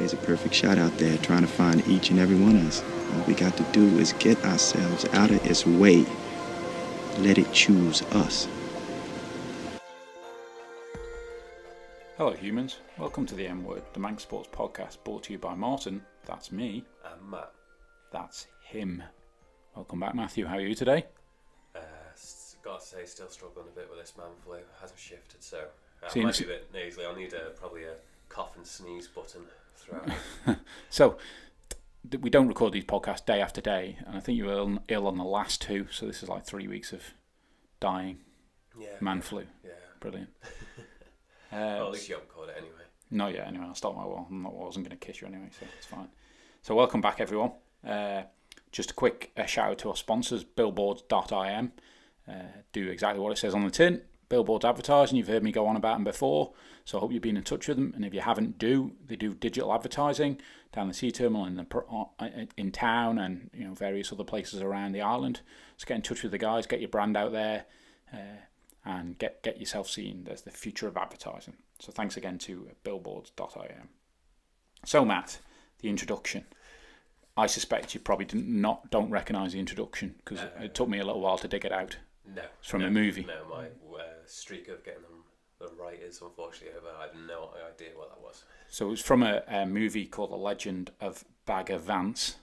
There's a perfect shot out there trying to find each and every one of us. All we got to do is get ourselves out of its way. Let it choose us. Hello humans, welcome to the M Word, the Manx Sports podcast brought to you by Martin, that's me. And Matt. That's him. Welcome back Matthew, how are you today? Got to say, still struggling a bit with this man flu. Hasn't shifted, so Seems- might be a bit nasally. I'll need probably a cough and sneeze button throughout. So, we don't record these podcasts day after day, and I think you were ill on the last two, so this is like 3 weeks of dying. Yeah. Man flu. Yeah. Brilliant. Well, at least you haven't caught it anyway. Not yet, anyway. I'll start my well. I wasn't going to kiss you anyway, so it's fine. So, welcome back, everyone. Just a quick shout out to our sponsors, billboards.im. Do exactly what it says on the tin. Billboards advertising, you've heard me go on about them before, so I hope you've been in touch with them. And if you haven't, they do digital advertising down the sea terminal in town and various other places around the island. So get in touch with the guys, get your brand out there, and get yourself seen. There's the future of advertising. So thanks again to billboards.im. So Matt, the introduction. I suspect you probably don't recognise the introduction because it took me a little while to dig it out. No. It's from a movie. No, my streak of getting them the right is unfortunately over. I had no idea what that was. So it was from a movie called The Legend of Bagger Vance.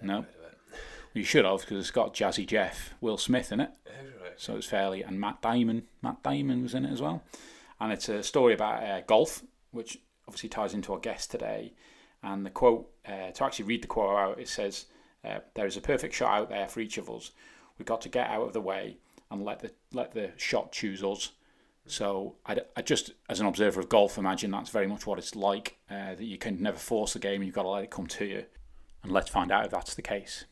No? Heard of it. Well, you should have, because it's got Jazzy Jeff, Will Smith in it. Oh, right. So it's fairly... And Matt Damon was in it as well. And it's a story about golf, which obviously ties into our guest today. And the quote, to actually read the quote out, it says, there is a perfect shot out there for each of us. We've got to get out of the way and let the shot choose us. So I just, as an observer of golf, imagine that's very much what it's like, that you can never force the game, you've got to let it come to you. And let's find out if that's the case.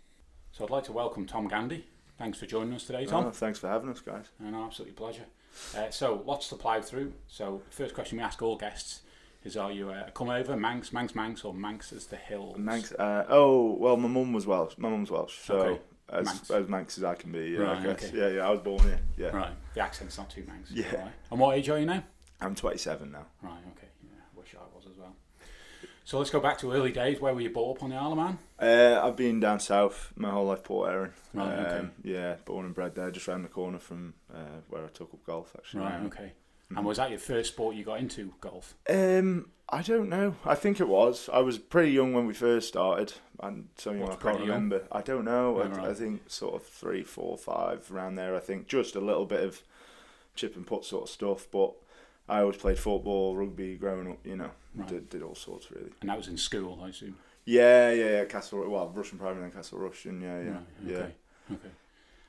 So I'd like to welcome Tom Gandy. Thanks for joining us today, Tom. Thanks for having us, guys. An absolute pleasure. So lots to plough through. So first question we ask all guests is, are you a come over, Manx, or Manx as the hills? Manx. Well, my mum was Welsh. My mum's Welsh, so Okay. as Manx as I can be. Yeah, Right, I guess. okay. Yeah. I was born here. Yeah. Right, the accent's not too Manx. Yeah. Right. And what age are you now? I'm 27 now. Right, okay. Yeah, I wish I was as well. So let's go back to early days. Where were you brought up on the Isle of Man? I've been down south my whole life, Port Erin. Right, okay. Yeah, born and bred there, just round the corner from where I took up golf. Actually. Right, okay. And was that your first sport you got into, golf? I don't know. I think it was. I was pretty young when we first started, and so I can't remember. I don't know. Right. I think sort of 3, 4, 5 around there. I think just a little bit of chip and putt sort of stuff, but I always played football, rugby growing up. Right. Did all sorts really. And that was in school, I assume? Yeah. Russian primary, then Castle Russian. Yeah. Okay.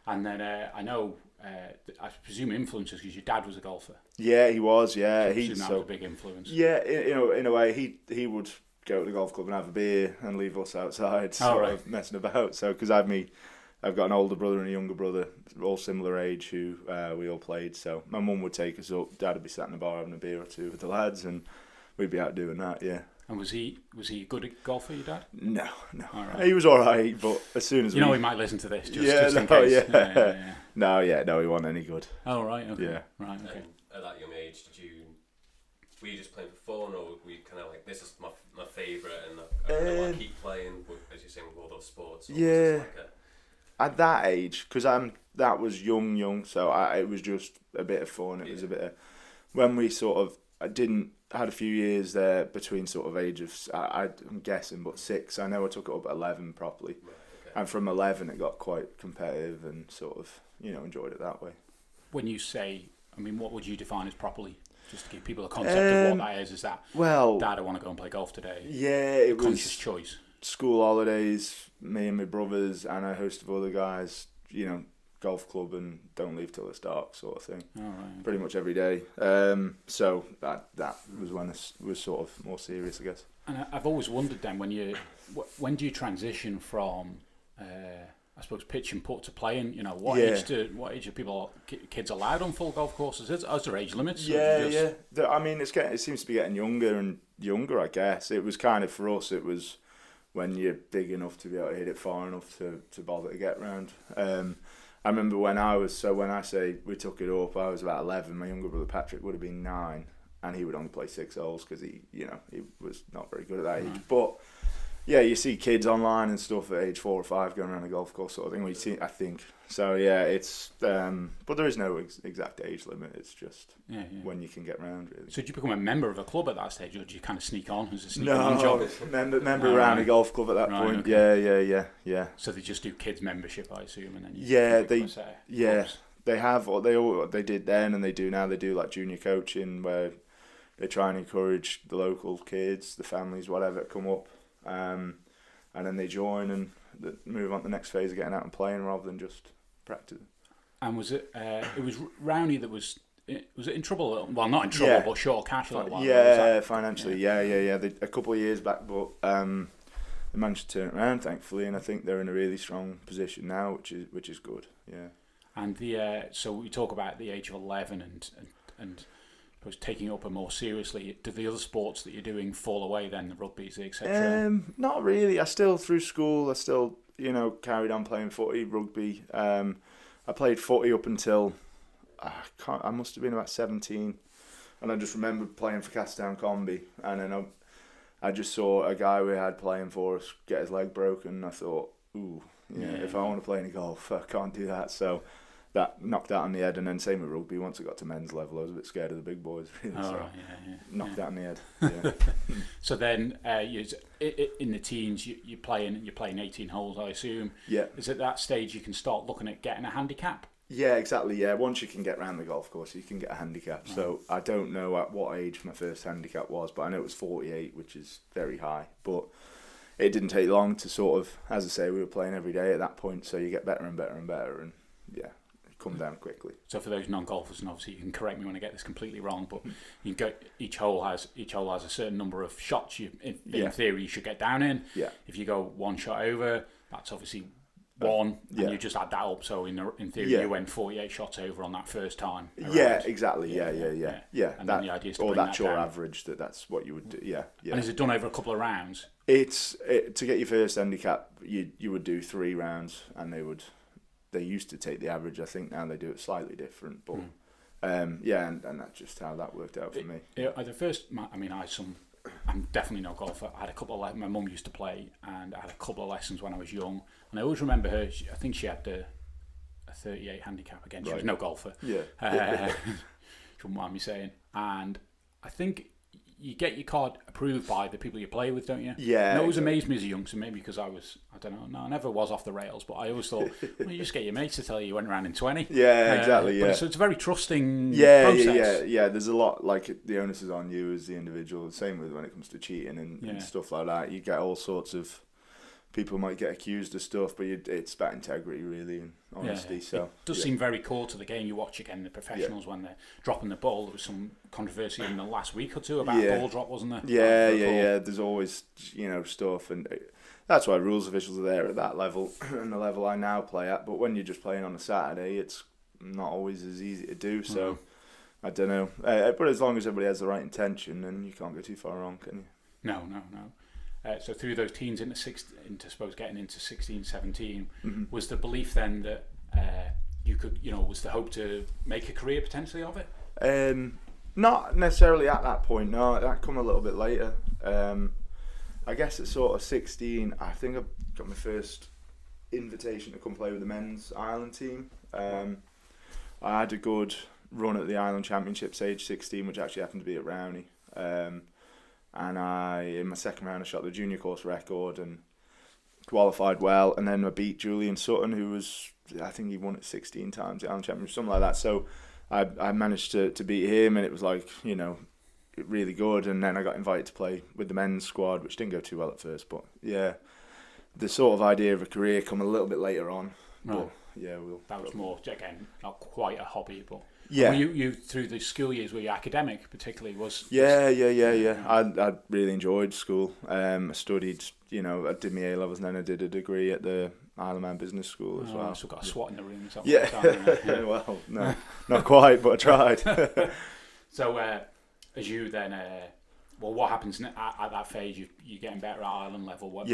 And then I know, I presume influences because your dad was a golfer. Yeah, he was. Yeah, So that was a big influence. Yeah, in a way, he would go to the golf club and have a beer and leave us outside, sort of messing about. So because I've got an older brother and a younger brother, all similar age, who we all played. So my mum would take us up. Dad would be sat in the bar having a beer or two with the lads, and we'd be out doing that. Yeah. And was he a good golfer, your dad? No. All right. He was all right, but as soon as he might listen to this just in case. Yeah. No, he wasn't any good. Oh right, okay. Yeah. Right, okay. And at that young age, were you just playing for fun, or were you kind of like, this is my favourite and I want to keep playing, as you say, with all those sports? Or Yeah. was this like At that age, because that was young, so it was just a bit of fun. It was a bit of, when we sort of had a few years there between sort of age of, I'm guessing, but 6. I know I took it up at 11 properly. Right, okay. And from 11 it got quite competitive and sort of, enjoyed it that way. When you say, what would you define as properly? Just to give people a concept of what that is that, well, Dad, I want to go and play golf today. Yeah, it was conscious choice. School holidays, me and my brothers and a host of other guys, golf club and don't leave till it's dark sort of thing. All right. Okay. Pretty much every day. So that was when it was sort of more serious, I guess. And I've always wondered then, when do you transition from, I suppose, pitch and putt to playing? What age are kids allowed on full golf courses? Is there age limits? Yeah. It seems to be getting younger and younger, I guess. It was kind of, for us, it was when you're big enough to be able to hit it far enough to bother to get round. I remember when I say we took it up, I was about 11. My younger brother Patrick would have been 9. and he would only play 6 holes because he was not very good at that age. But yeah, you see kids online and stuff at age 4 or 5 going around a golf course sort of thing. I think so. Yeah, it's but there is no exact age limit. It's just when you can get around, really. So did you become a member of a club at that stage, or did you kind of sneak on as a sneaking on job? Member around a golf club at that point. Okay. Yeah. So they just do kids membership, I assume, and then they have what they did then and they do now. They do like junior coaching where they try and encourage the local kids, the families, whatever, to come up. And then they join and move on to the next phase of getting out and playing rather than just practice. And was it? It was Rowany that was it in trouble? Well, not in trouble, but short of cash a little while. Yeah, financially. Yeah. A couple of years back, but they managed to turn it around, thankfully, and I think they're in a really strong position now, which is good. Yeah. And so we talk about the age of 11 and I suppose taking it up more seriously. Do the other sports that you're doing fall away then, the rugbies, etc.? Not really. I still, through school, carried on playing footy, rugby. I played footy up until I must have been about 17, and I just remember playing for Castown Combi, and then I just saw a guy we had playing for us get his leg broken, and I thought, if I want to play any golf, I can't do that. So that knocked that on the head, and then same with rugby. Once I got to men's level, I was a bit scared of the big boys, really. Knocked that on the head. Yeah. So then, in the teens, you're playing 18 holes, I assume. Yeah. Is at that stage you can start looking at getting a handicap? Yeah, exactly. Yeah, once you can get around the golf course, you can get a handicap. Right. So I don't know at what age my first handicap was, but I know it was 48, which is very high. But it didn't take long to sort of, as I say, we were playing every day at that point, so you get better and better and better, and come down quickly. So for those non-golfers, and obviously you can correct me when I get this completely wrong, but you go each hole has a certain number of shots in theory you should get down in. Yeah. If you go one shot over, that's obviously one, and you just add that up. So in theory, you went 48 shots over on that first time. Around. Yeah, exactly. Yeah. And then the idea is to bring that's that your down. Average. That's what you would do. Yeah. And is it done over a couple of rounds? To get your first handicap, you would do 3 rounds, and they used to take the average. I think now they do it slightly different, but and that's just how that worked out for me. The first, I'm definitely no golfer. I had a couple of my mum used to play, and I had a couple of lessons when I was young, and I always remember her. I think she had a 38 handicap again. She was no golfer. Yeah, she wouldn't mind me saying. And I think you get your card approved by the people you play with, don't you? Yeah. And it always amazed me as a youngster, maybe because I don't know, I never was off the rails, but I always thought, well, you just get your mates to tell you went around in 20. Yeah, exactly, yeah. But it's a very trusting process. Yeah, there's a lot, like, the onus is on you as the individual. Same with when it comes to cheating and stuff like that. You get all sorts of, people might get accused of stuff, but it's about integrity, really, and honesty. So it does seem very core to the game. You watch again the professionals when they're dropping the ball. There was some controversy in the last week or two about a ball drop, wasn't there? Yeah. There's always stuff, and that's why rules officials are there at that level and the level I now play at. But when you're just playing on a Saturday, it's not always as easy to do. So I don't know. But as long as everybody has the right intention, then you can't go too far wrong, can you? No. So through those teens into suppose getting into 16, 17, was the belief then that you could, was the hope to make a career potentially of it? Not necessarily at that point. No, that come a little bit later. I guess at sort of 16, I think I got my first invitation to come play with the men's Ireland team. I had a good run at the Ireland Championships age 16, which actually happened to be at Rowany. And in my second round, I shot the junior course record and qualified well. And then I beat Julian Sutton, who I think he won it 16 times, the Ireland Championship, something like that. So I managed to beat him, and it was like, really good. And then I got invited to play with the men's squad, which didn't go too well at first. But yeah, the sort of idea of a career come a little bit later on. Right. But yeah, that was more, again, not quite a hobby, but... Yeah. Well, you through the school years, were you academic particularly? Yeah. I really enjoyed school. I studied, I did my A-levels and then I did a degree at the Isle of Man Business School as well. So got a SWAT in the room. Well, no, not quite, but I tried. So as you then Well, what happens at that phase? You're getting better at island level. What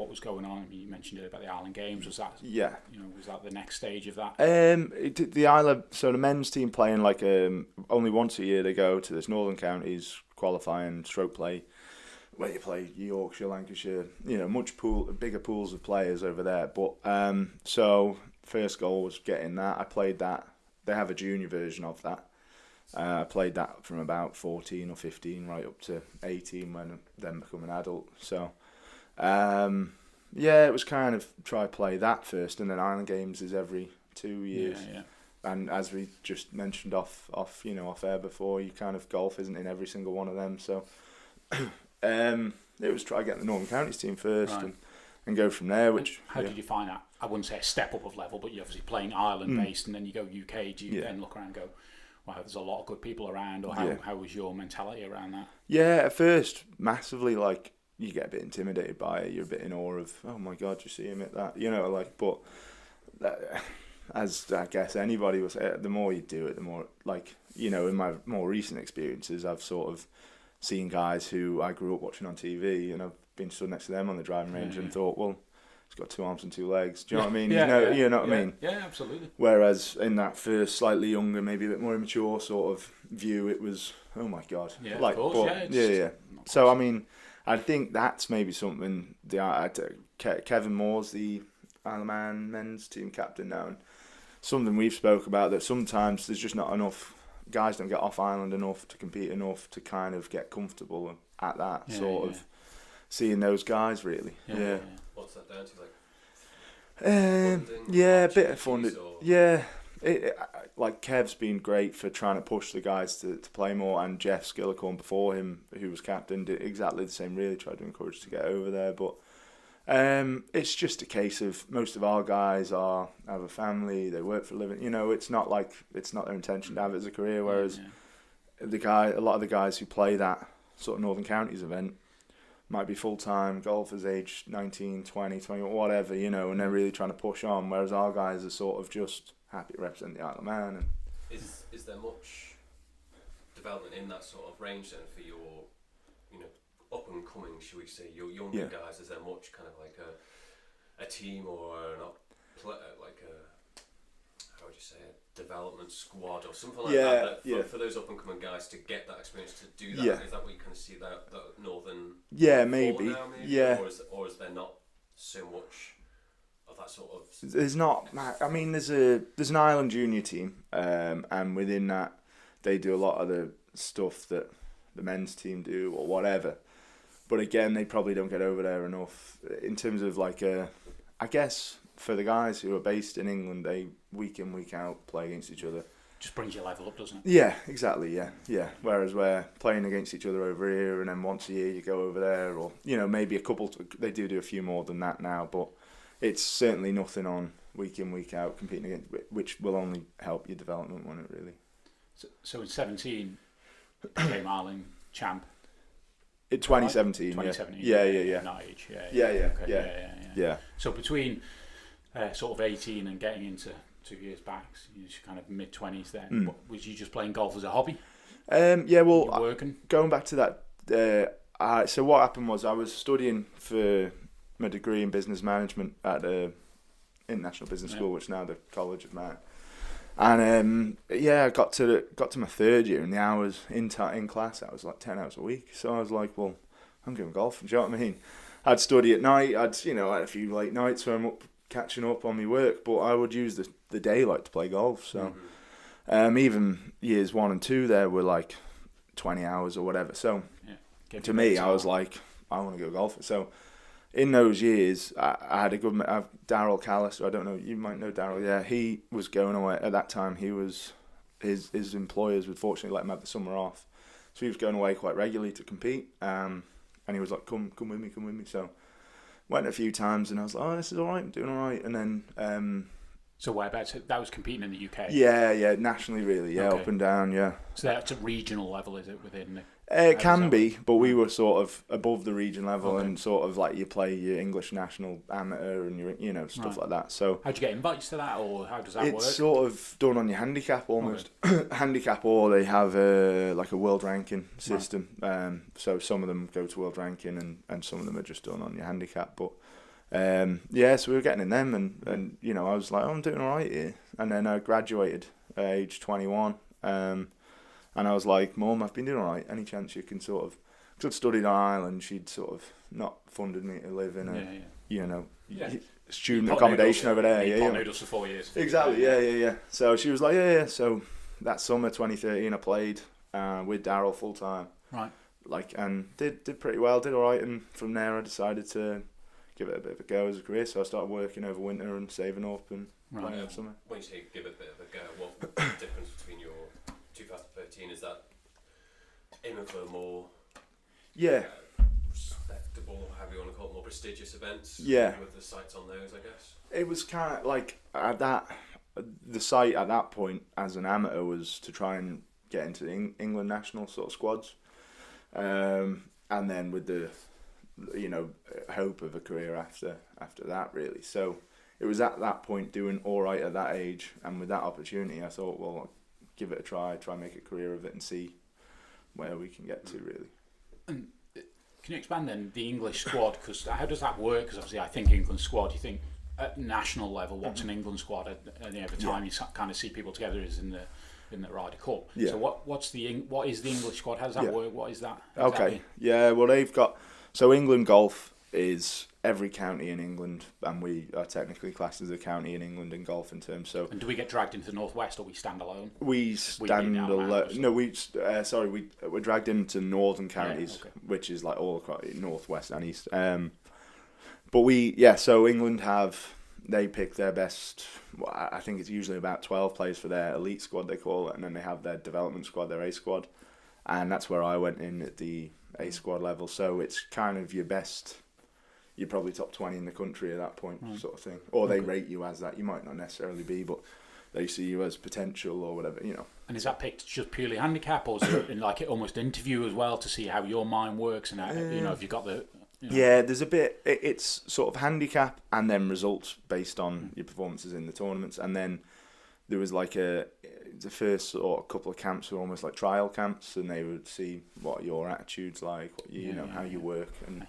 was going on? You mentioned it about the island games. Was that was that the next stage of that? The island. So the men's team playing like only once a year they go to this Northern Counties qualifying stroke play, where you play Yorkshire, Lancashire. Bigger pools of players over there. But so first goal was getting that. I played that. They have a junior version of that. I played that from about 14 or 15 right up to 18 when I then become an adult. So, it was kind of try play that first, and then Island Games is every 2 years. Yeah. And as we just mentioned off air before, you kind of golf isn't in every single one of them. So, it was try get the Northern Counties team first and go from there. Which how did you find that? I wouldn't say a step up of level, but you're obviously playing Ireland based, and then you go UK. Do you then look around and go, wow, there's a lot of good people around, or how was your mentality around that? Yeah, at first, massively, like, you get a bit intimidated by it, you're a bit in awe of, oh my God, you see him at that, but as I guess anybody will say, the more you do it, the more, in my more recent experiences, I've sort of seen guys who I grew up watching on TV, and I've been stood next to them on the driving range and thought, well, he's got 2 arms and 2 legs. Do you know what I mean? You know what I mean? Yeah, absolutely. Whereas in that first slightly younger, maybe a bit more immature sort of view, it was, oh my God. Yeah, of course. So, I mean, I think that's maybe something, Kevin Moore's the Isle of Man men's team captain now, and something we've spoke about, that sometimes there's just not enough, guys don't get off island enough to compete enough to kind of get comfortable at that seeing those guys really. Yeah. What's that down to, a bit of funding. Yeah, like Kev's been great for trying to push the guys to play more, and Jeff Skillicorn before him, who was captain, did exactly the same. Really tried to encourage to get over there, but it's just a case of most of our guys have a family, they work for a living. It's not their intention to have it as a career. Whereas a lot of the guys who play that sort of Northern Counties event might be full-time golfers aged 19, 20, 21, whatever, and they're really trying to push on, whereas our guys are sort of just happy to represent the Isle of Man. And is there much development in that sort of range then for your, up and coming, should we say, your younger guys? Is there much kind of like a team or how would you say, a development squad or something like that for those up and coming guys to get that experience to do that? Is that what you kind of see that Northern? Yeah, maybe. Now, yeah. Or is there not so much of that sort of? There's not. I mean, there's an Island junior team, and within that, they do a lot of the stuff that the men's team do or whatever. But again, they probably don't get over there enough in terms of I guess for the guys who are based in England, they week in, week out play against each other. Just brings your level up, doesn't it? Yeah, exactly, yeah. Whereas we're playing against each other over here, and then once a year you go over there, or, maybe a couple, they do a few more than that now, but it's certainly nothing on week in, week out competing against, which will only help your development, won't it, really? So in 17, became Ireland champ. In 2017, 2017, yeah. Not age, yeah. So between sort of 18 and getting into 2 years back, you're kind of mid-20s then. Was you just playing golf as a hobby? Working? Going back to that, so what happened was I was studying for my degree in business management at the International Business School, which is now the College of Man. And I got to my third year, and the hours in class, I was like 10 hours a week. So I was like, well, I'm going golfing. Do you know what I mean? I'd study at night. I'd had a few late nights where I'm up catching up on my work, but I would use the daylight to play golf. So even years 1 and 2 there were like 20 hours or whatever. So to me, I was like, I want to go golfing. So in those years, I had a good Darryl Callister. I don't know, you might know Darryl. Yeah, he was going away at that time. He was his employers would fortunately let him have the summer off, so he was going away quite regularly to compete. And he was like, come with me. So went a few times, and I was like, oh, this is all right. I'm doing all right. And then So whereabouts? That was competing in the UK? Yeah, nationally really, Okay. up and down, yeah. So that's a regional level, is it, within the... It can be, but we were sort of above the region level, and sort of like you play your English national amateur and your stuff like that. So how'd you get invites to that, or how does that work? It's sort of done on your handicap almost. Handicap, or they have a world ranking system. Right. So some of them go to world ranking, and some of them are just done on your handicap. But so we were getting in them, and I was like, I'm doing all right here. And then I graduated at age 21. And I was like, Mum, I've been doing all right. Any chance you can sort of... Because I'd studied on Ireland, she'd sort of not funded me to live in student accommodation over there. You noodles for 4 years. Exactly, yeah. So she was like, yeah. So that summer 2013, I played with Daryl full time. Right. And did pretty well, did all right. And from there, I decided to give it a bit of a go as a career. So I started working over winter and saving up and playing over summer. When you say give it a bit of a go, what the difference between your 2013 is that aiming for more respectable, or however you want to call it, more prestigious events? Yeah. With the sights on those, I guess. It was kind of like the sight at that point as an amateur was to try and get into the England national sort of squads, and then with the hope of a career after that really. So it was at that point doing all right at that age, and with that opportunity, I thought, well, I'll give it a try and make a career of it and see where we can get to really. And can you expand then the English squad? Because how does that work? Because obviously I think England squad, you think at national level, what's an England squad? And every time you kind of see people together is in the Ryder Cup. Yeah. So what is the English squad? How does that work? What is that? Okay. Yeah. Well, they've got England golf is every county in England, and we are technically classed as a county in England in golf in terms. So. And do we get dragged into the Northwest, or we stand alone? We stand alone. No, we're dragged into northern counties, which is like all across Northwest and East. But so England they pick their best. Well, I think it's usually about 12 players for their elite squad, they call it, and then they have their development squad, their A squad, and that's where I went in at the A squad level. So it's kind of your best. You're probably top 20 in the country at that point, sort of thing. Or they rate you as that. You might not necessarily be, but they see you as potential or whatever, And is that picked just purely handicap, or is there almost interview as well to see how your mind works and how, if you've got the... Yeah, there's a bit... It's sort of handicap and then results based on your performances in the tournaments. And then there was the first sort of couple of camps were almost like trial camps, and they would see what your attitude's like, how you work, and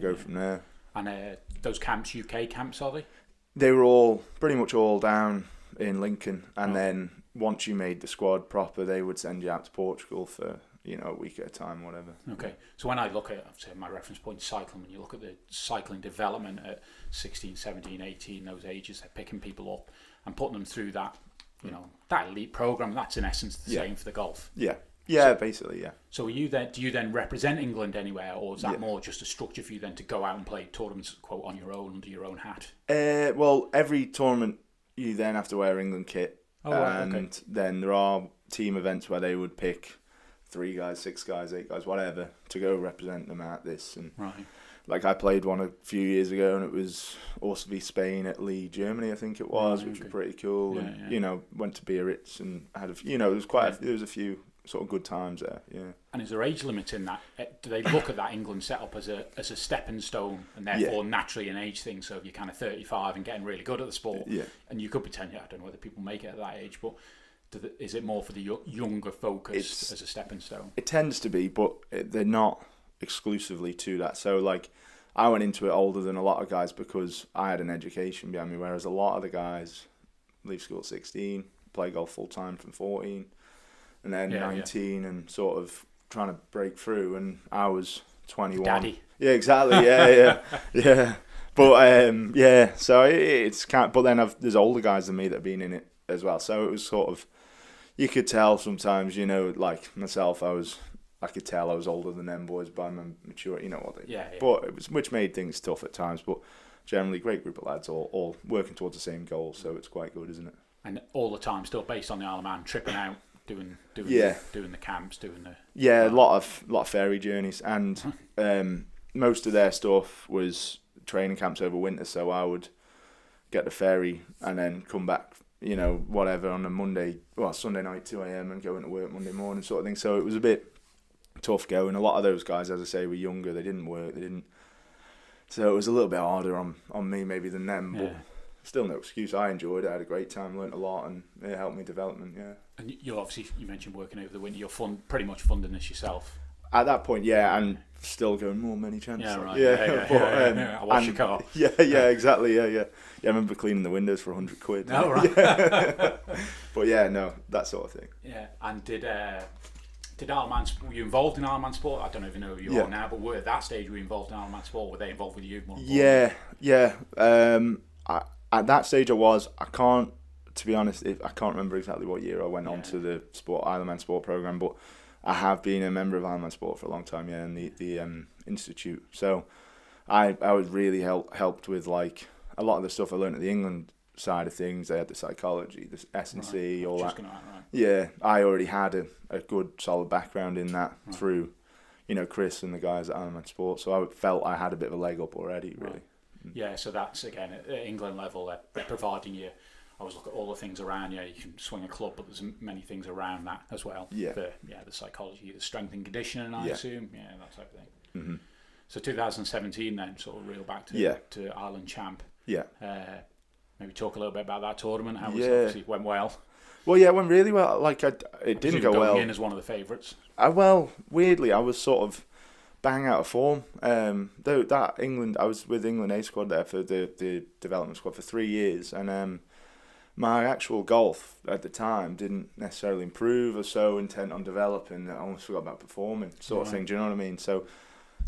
go from there. And those camps, UK camps, are they? They were pretty much all down in Lincoln, and then once you made the squad proper, they would send you out to Portugal for a week at a time, whatever. Okay, so when I look at, say, my reference point, cycling, when you look at the cycling development at 16, 17, 18, those ages, they're picking people up and putting them through that, that elite program. That's in essence the same for the golf. Yeah, basically, yeah. So do you then represent England anywhere, or is that more just a structure for you then to go out and play tournaments, quote, on your own, under your own hat? Well, every tournament you then have to wear England kit, then there are team events where they would pick 3 guys, 6 guys, 8 guys, whatever, to go represent them at this. And I played one a few years ago, and it was also Spain at Lee, Germany, I think it was, which was pretty cool. And went to Biarritz and had there was a few sort of good times there, yeah. And is there age limits in that? Do they look at that England setup as a stepping stone, and therefore naturally an age thing? So if you're kind of 35 and getting really good at the sport, and you could be 10, I don't know whether people make it at that age, but is it more for the younger focus as a stepping stone? It tends to be, but they're not exclusively to that. So I went into it older than a lot of guys because I had an education behind me, whereas a lot of the guys leave school at 16, play golf full time from 14. And then 19 and sort of trying to break through, and I was 21. Daddy. Yeah, exactly. Yeah. But so it's kind. But then there's older guys than me that have been in it as well. So it was sort of, you could tell sometimes, like myself, I could tell I was older than them boys by my maturity, But it was, which made things tough at times. But generally, great group of lads, all working towards the same goal. So it's quite good, isn't it? And all the time still based on the Isle of Man, tripping out. Doing the camps, doing the... a lot of ferry journeys, and most of their stuff was training camps over winter, so I would get the ferry, and then come back, you know, whatever, on a Sunday night, 2 a.m, and go into work Monday morning sort of thing. So it was a bit tough going. A lot of those guys, as I say, were younger. They didn't work. So it was a little bit harder on me maybe than them, but still no excuse. I enjoyed it. I had a great time, learnt a lot, and it helped me development, yeah. And you mentioned working over the winter. You're pretty much funding this yourself. At that point, yeah, and still going more many chances. Yeah, right. Yeah. I wash your car. Yeah, exactly. Yeah. I remember cleaning the windows for £100. Oh, right. But yeah, no, that sort of thing. Yeah, and did Isle were you involved in Isle of Man sport? I don't even know who you are now, but at that stage were you involved in Isle of Man sport? Were they involved with you more? Yeah. At that stage I was. I can't, to be honest, I can't remember exactly what year I went on to the Isle of Man sport programme, but I have been a member of Isle of Man sport for a long time, in the institute. So I was really helped with like a lot of the stuff I learned at the England side of things. They had the psychology, the S&C, all that. Yeah, I already had a good solid background in that through, Chris and the guys at Isle of Man sport. So I felt I had a bit of a leg up already, really. Right. Yeah, so that's again at England level. They're providing you. I always look at all the things around you. You can swing a club, but there's many things around that as well. Yeah. The psychology, the strength and conditioning, I assume. Yeah, that type of thing. Mm-hmm. So 2017 then, sort of reel back to Ireland champ. Yeah. Maybe talk a little bit about that tournament. How it obviously went well. Well, yeah, it went really well. Like it didn't go well. Going in as one of the favourites. Well, weirdly, I was sort of bang out of form. Though that England, I was with England A squad there for the development squad for 3 years, and my actual golf at the time didn't necessarily improve. I was so intent on developing that I almost forgot about performing, sort of thing. Do you know what I mean? So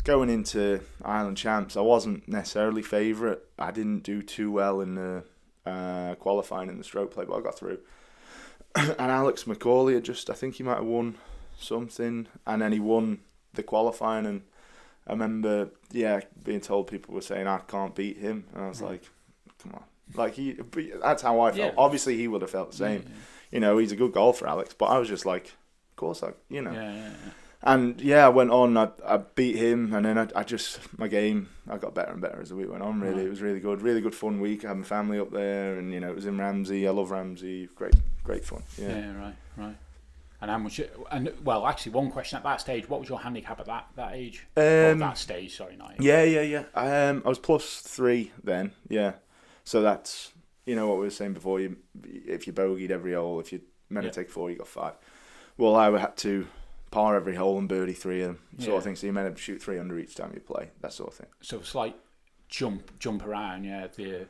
going into Ireland champs, I wasn't necessarily favourite. I didn't do too well in the qualifying in the stroke play, but I got through. And Alex McCauley I think he might have won something, and then he won the qualifying, and I remember being told, people were saying I can't beat him, and I was like, come on. Like that's how I felt. Yeah. Obviously, he would have felt the same. Yeah. He's a good golfer, Alex. But I was just like, of course, Yeah. And I went on. I beat him, and then I got better and better as the week went on. Really, It was really good fun week. I had my family up there, and it was in Ramsey. I love Ramsey. Great fun. Yeah. Right. And how much? And well, actually, one question at that stage: what was your handicap at that age? That stage, sorry, not. Yeah. I was +3 then. Yeah. So that's, what we were saying before, if you bogeyed every hole, if you meant to take 4, you got 5. Well, I had to par every hole and birdie 3 of them, sort of thing. So you meant to shoot 3 under each time you play, that sort of thing. So it's like jump around, to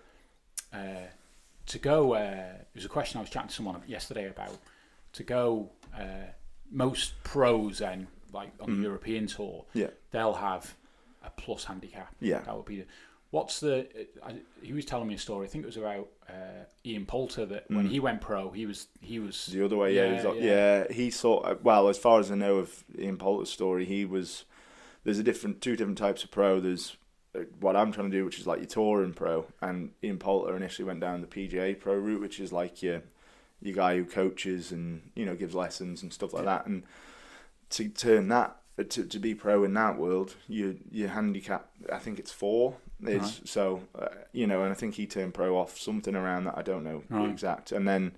go, it was a question I was chatting to someone yesterday about, to go, most pros then, like on the European tour, they'll have a plus handicap. Yeah. That would be he was telling me a story, I think it was about Ian Poulter, that when he went pro, he was the other way. He sort as far as I know of Ian Poulter's story, there's two different types of pro. There's what I'm trying to do, which is like your touring pro, and Ian Poulter initially went down the PGA pro route, which is like your guy who coaches and gives lessons and stuff like that. And to turn that to be pro in that world, your handicap, I think it's 4. So and I think he turned pro off something around that. I don't know the exact, and then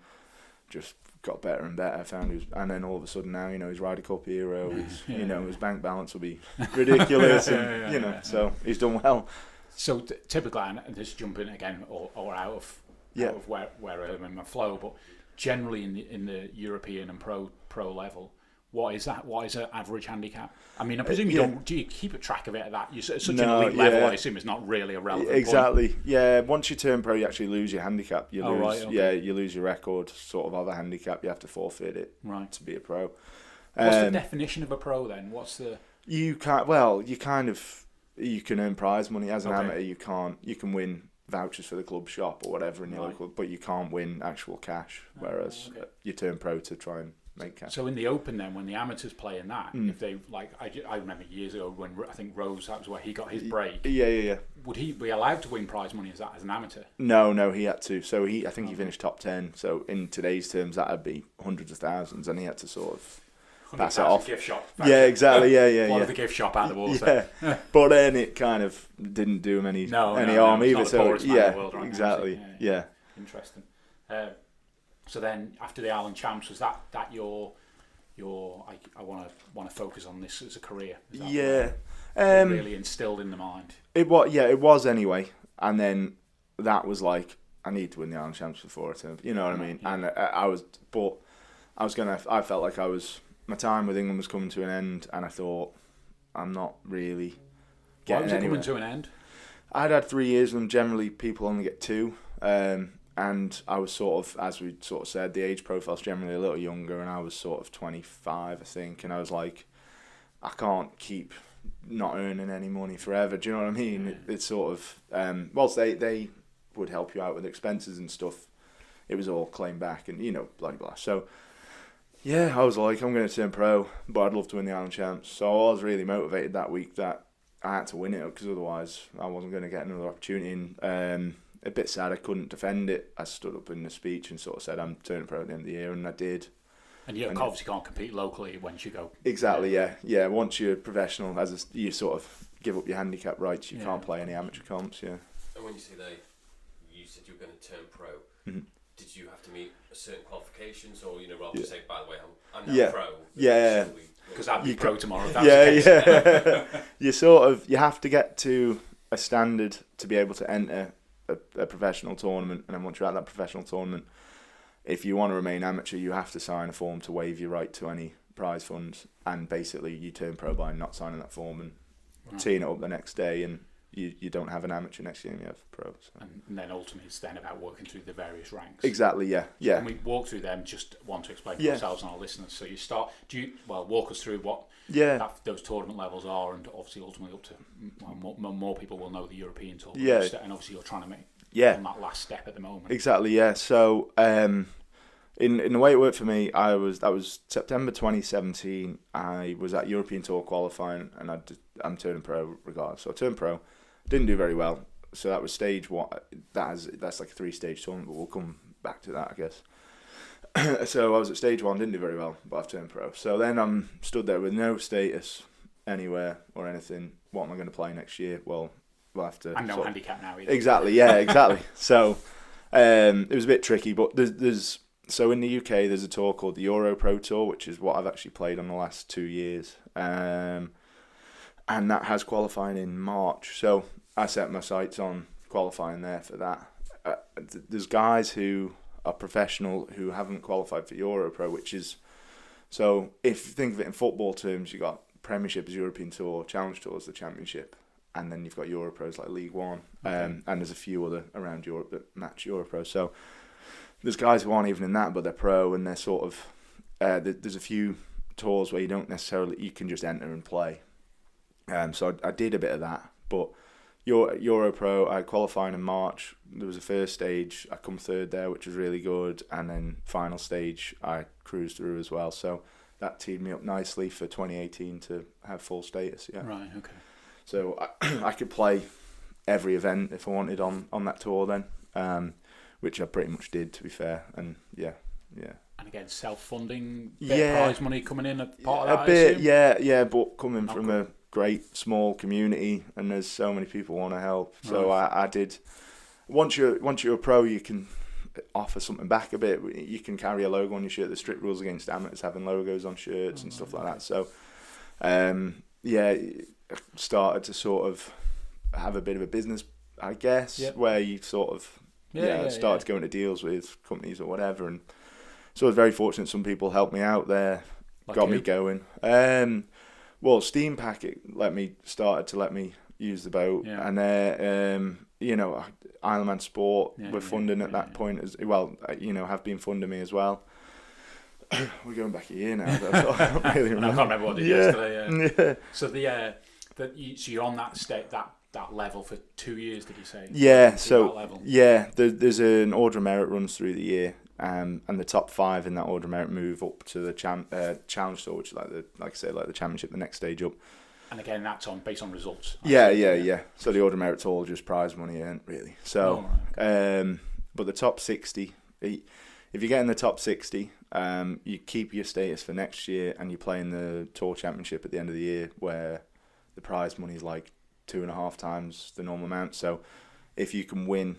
just got better and better. And then all of a sudden now he's Ryder Cup hero. His bank balance will be ridiculous, so he's done well. So typically, and this jumping again or out of where I'm in my flow, but generally in the European and pro level, what is that? What is an average handicap? I mean, I presume you don't. Do you keep a track of it at that? You're such an elite level. I assume it's not really a relevant. Exactly. Point. Yeah. Once you turn pro, you actually lose your handicap. You lose. Yeah, you lose your record. Sort of other handicap. You have to forfeit it. Right. To be a pro. What's the definition of a pro then? What's the? You can't. Well, you can earn prize money as an amateur. You can't. You can win vouchers for the club shop or whatever in your local, but you can't win actual cash. Whereas you turn pro to try and make cash. So in the Open then, when the amateurs play in that, if they I remember years ago when I think Rose, that was where he got his break. Yeah. Would he be allowed to win prize money as an amateur? No, he had to. So I think he finished top 10. So in today's terms, that'd be hundreds of thousands, and he had to sort of pass it off. Gift shop. Yeah, exactly. Yeah. One of the gift shop out of the wall. Yeah. But then it kind of didn't do him any harm either. So right exactly. Now, yeah. Interesting. So then after the Ireland Champs, was that your I want to focus on this as a career? Really instilled in the mind. It was anyway, and then that was like, I need to win the Ireland Champs before I turn. You know what I mean? Yeah. And I felt like my time with England was coming to an end, and I thought, I'm not really getting anywhere. Why was it coming to an end? I'd had 3 years with them. Generally, people only get 2. And I was sort of, as we sort of said, the age profile's generally a little younger, and I was sort of 25, I think, and I was like, I can't keep not earning any money forever. Do you know what I mean? It's sort of, whilst they would help you out with expenses and stuff, it was all claimed back and, blah, blah. So, yeah, I was like, I'm going to turn pro, but I'd love to win the Ireland Champs. So I was really motivated that week that I had to win it, because otherwise I wasn't going to get another opportunity. And, a bit sad I couldn't defend it. I stood up in the speech and sort of said I'm turning pro at the end of the year, and I did. And you obviously can't compete locally once you go. Exactly, yeah. Once you're professional, you sort of give up your handicap rights. You can't play any amateur comps, yeah. And when you say you said you were going to turn pro, did you have to meet certain qualifications, or rather than say, by the way, I'm now pro? Yeah. Because I'd be pro tomorrow. You have to get to a standard to be able to enter a professional tournament, and then once you're at that professional tournament, if you want to remain amateur, you have to sign a form to waive your right to any prize funds, and basically you turn pro by not signing that form and teeing it up the next day, and you don't have an amateur next year, and you have pro. So. And then ultimately it's then about working through the various ranks. Exactly, yeah. And we walk through them, just want to explain to ourselves and our listeners. So you start, walk us through what those tournament levels are, and obviously ultimately up to, more people will know the European tour. Yeah. And obviously you're trying to make on that last step at the moment. Exactly, yeah. So in the way it worked for me, that was September 2017. I was at European Tour qualifying, and I'm turning pro regardless. So I turned pro, didn't do very well. So that was stage 1. That's like a 3-stage tournament, but we'll come back to that, I guess. So I was at stage 1, didn't do very well, but I've turned pro. So then I'm stood there with no status anywhere or anything. What am I going to play next year? Well, we'll have to. And no handicap now either. Exactly, yeah, exactly. So it was a bit tricky, but there's so in the UK there's a tour called the Euro Pro Tour, which is what I've actually played on the last 2 years, and that has qualifying in March. So I set my sights on qualifying there for that. There's guys who are professional who haven't qualified for Euro Pro, which is, so if you think of it in football terms, you got Premiership as European Tour, Challenge Tour as the Championship, and then you've got Euro Pros like League One, and there's a few other around Europe that match Euro Pro. So there's guys who aren't even in that, but they're pro, and they're sort of there's a few tours where you can just enter and play. So I did a bit of that, but Euro Pro, I qualified in March. There was a first stage, I come third there, which was really good, and then final stage I cruised through as well. So that teed me up nicely for 2018 to have full status. Yeah. Right. Okay. So I could play every event if I wanted on that tour then, which I pretty much did, to be fair. And yeah. And again, self-funding, bit of prize money coming in at part of that. A bit, yeah. But coming from a great small community, and there's so many people want to help. So I did. Once you're a pro, you can offer something back a bit. You can carry a logo on your shirt. There's strict rules against amateurs having logos on shirts and stuff like that. So started to sort of have a bit of a business, I guess, where you sort of started to go into deals with companies or whatever, and so I was very fortunate. Some people helped me out there, got me going. Well, Steam Packet started to let me use the boat, and Islandman Sport were funding at that point as well. Have been funding me as well. We're going back a year now. So I don't really remember. I can't remember what I did yesterday. Yeah. So so you're on that state, that level for 2 years, did you say? Yeah. So there's an order of merit runs through the year, and the top 5 in that order of merit move up to the challenge tour, which is like the championship, the next stage up. And again, that's based on results. Yeah. So the order of merit's all just prize money, really. So, but the top 60, if you get in the top 60, You keep your status for next year, and you play in the Tour Championship at the end of the year, where the prize money is like 2.5 times the normal amount. So if you can win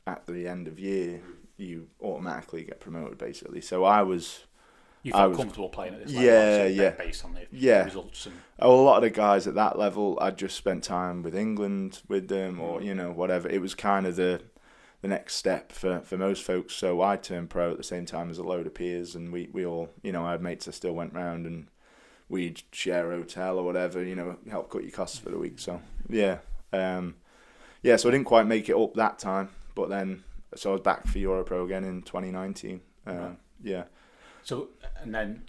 at the end of year, you automatically get promoted, basically. So You felt comfortable playing at this level, yeah, based on the results. And a lot of the guys at that level, I'd just spent time with England with them, or whatever. It was kind of the next step for most folks. So I turned pro at the same time as a load of peers, and we all, I had mates that still went round, and we'd share a hotel or whatever, help cut your costs for the week. So so I didn't quite make it up that time, but then so I was back for Europro again in 2019. So and then